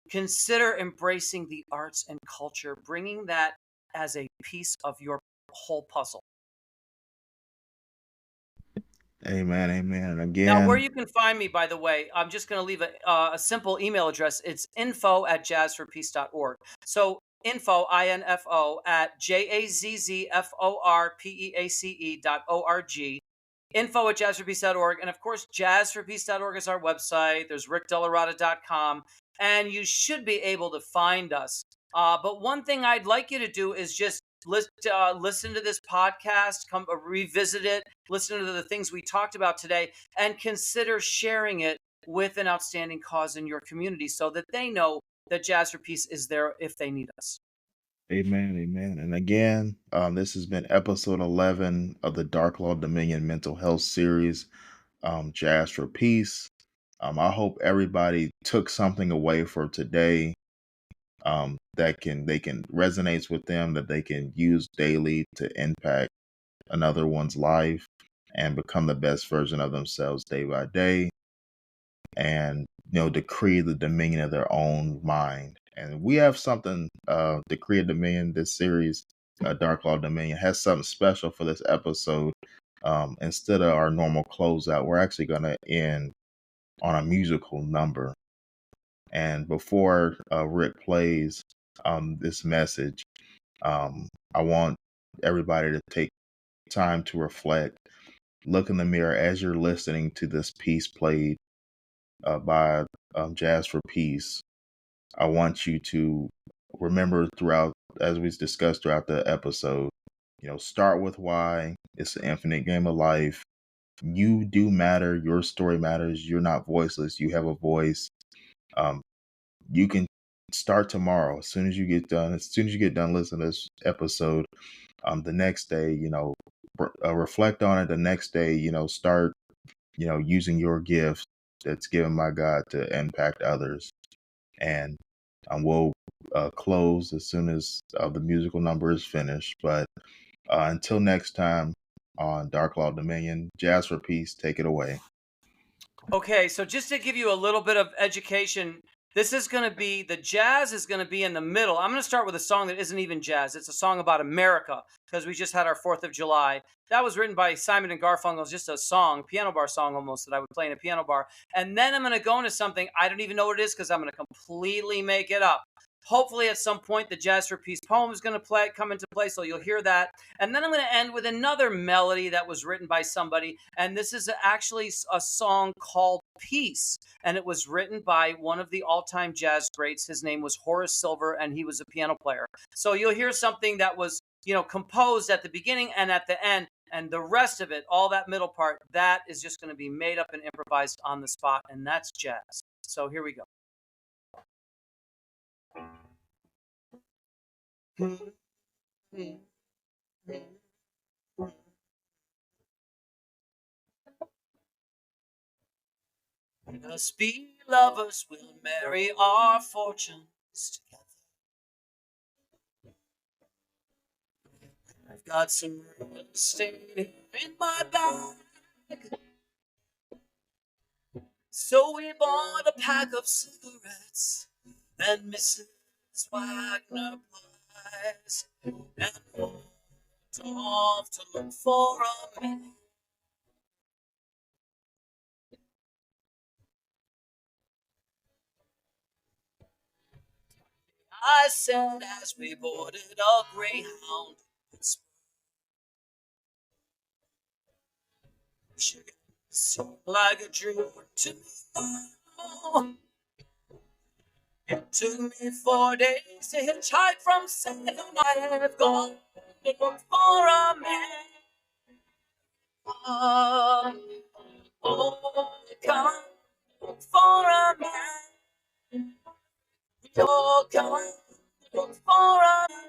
consider embracing the arts and culture, bringing that as a piece of your whole puzzle. Amen, amen. And Now, where again, you can find me, by the way, I'm just going to leave a simple email address. It's info@jazzforpeace.org. So info, INFO, at JAZZFORPEACE.org. Info@jazzforpeace.org. And of course, jazzforpeace.org is our website. There's rickdellarata.com. And you should be able to find us. But one thing I'd like you to do is just listen to this podcast, come revisit it, listen to the things we talked about today, and consider sharing it with an outstanding cause in your community, so that they know that Jazz for Peace is there if they need us. amen, amen. And again, this has been episode 11 of the Darklaw Dominion Mental Health Series, Jazz for Peace. I hope everybody took something away for today, that they can resonates with them, that they can use daily to impact another one's life and become the best version of themselves day by day, and decree the dominion of their own mind And we have something, the Create Dominion, this series, Darklaw Dominion, has something special for this episode. Instead of our normal closeout, we're actually going to end on a musical number. And before Rick plays this message, I want everybody to take time to reflect, look in the mirror as you're listening to this piece played by Jazz for Peace. I want you to remember throughout, as we discussed throughout the episode, start with why. It's an infinite game of life. You do matter. Your story matters. You're not voiceless. You have a voice. Um, you can start tomorrow. As soon as you get done listening to this episode, the next day, reflect on it. The next day, start, using your gift that's given by God to impact others. And we'll close as soon as the musical number is finished. But until next time on Darklaw Dominion, Jazz for Peace, take it away. Okay, so just to give you a little bit of education, this is going to be, the jazz is going to be in the middle. I'm going to start with a song that isn't even jazz. It's a song about America, because we just had our 4th of July. That was written by Simon and Garfunkel. It's just a song, piano bar song almost, that I would play in a piano bar. And then I'm going to go into something, I don't even know what it is, because I'm going to completely make it up. Hopefully at some point the Jazz for Peace poem is going to come into play, so you'll hear that. And then I'm going to end with another melody that was written by somebody, and this is actually a song called Peace, and it was written by one of the all-time jazz greats. His name was Horace Silver, and he was a piano player. So you'll hear something that was, composed at the beginning and at the end, and the rest of it, all that middle part, that is just going to be made up and improvised on the spot, and that's jazz. So here we go. Us be lovers, we'll marry our fortunes together. I've got some real estate in my bag, so we bought a pack of cigarettes and Mrs. Wagner pies, and walked off to look for a man. I said as we boarded a Greyhound, seemed like a dream to me. It took me 4 days to hitchhike from Salem. I have gone to look for a man. Oh, come look for a man. Oh, come look for a man.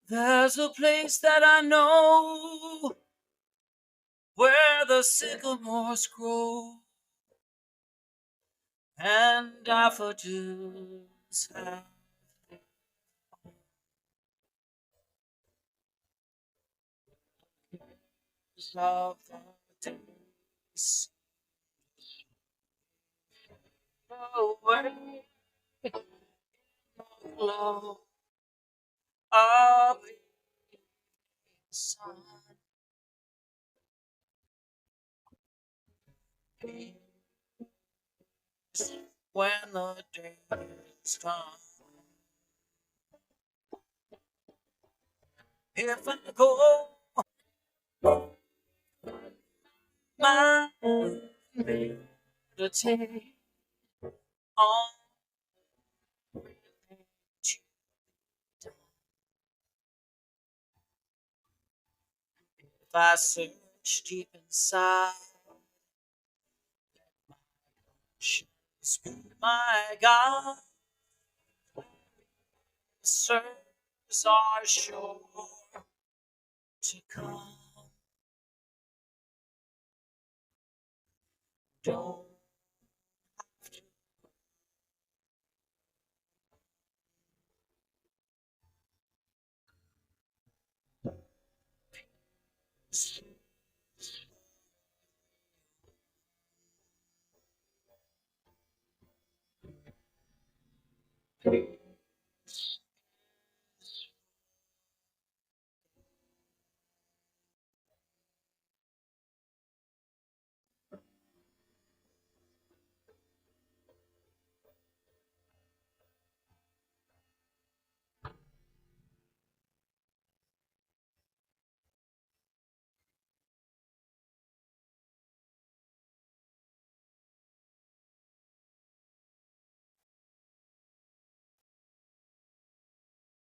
There's a place that I know where the sycamores grow and daffodils have of the days away in the glow of the sun. When the day is gone, if I go my meditate on you, if I search deep inside, my God, serves are sure to come. Don't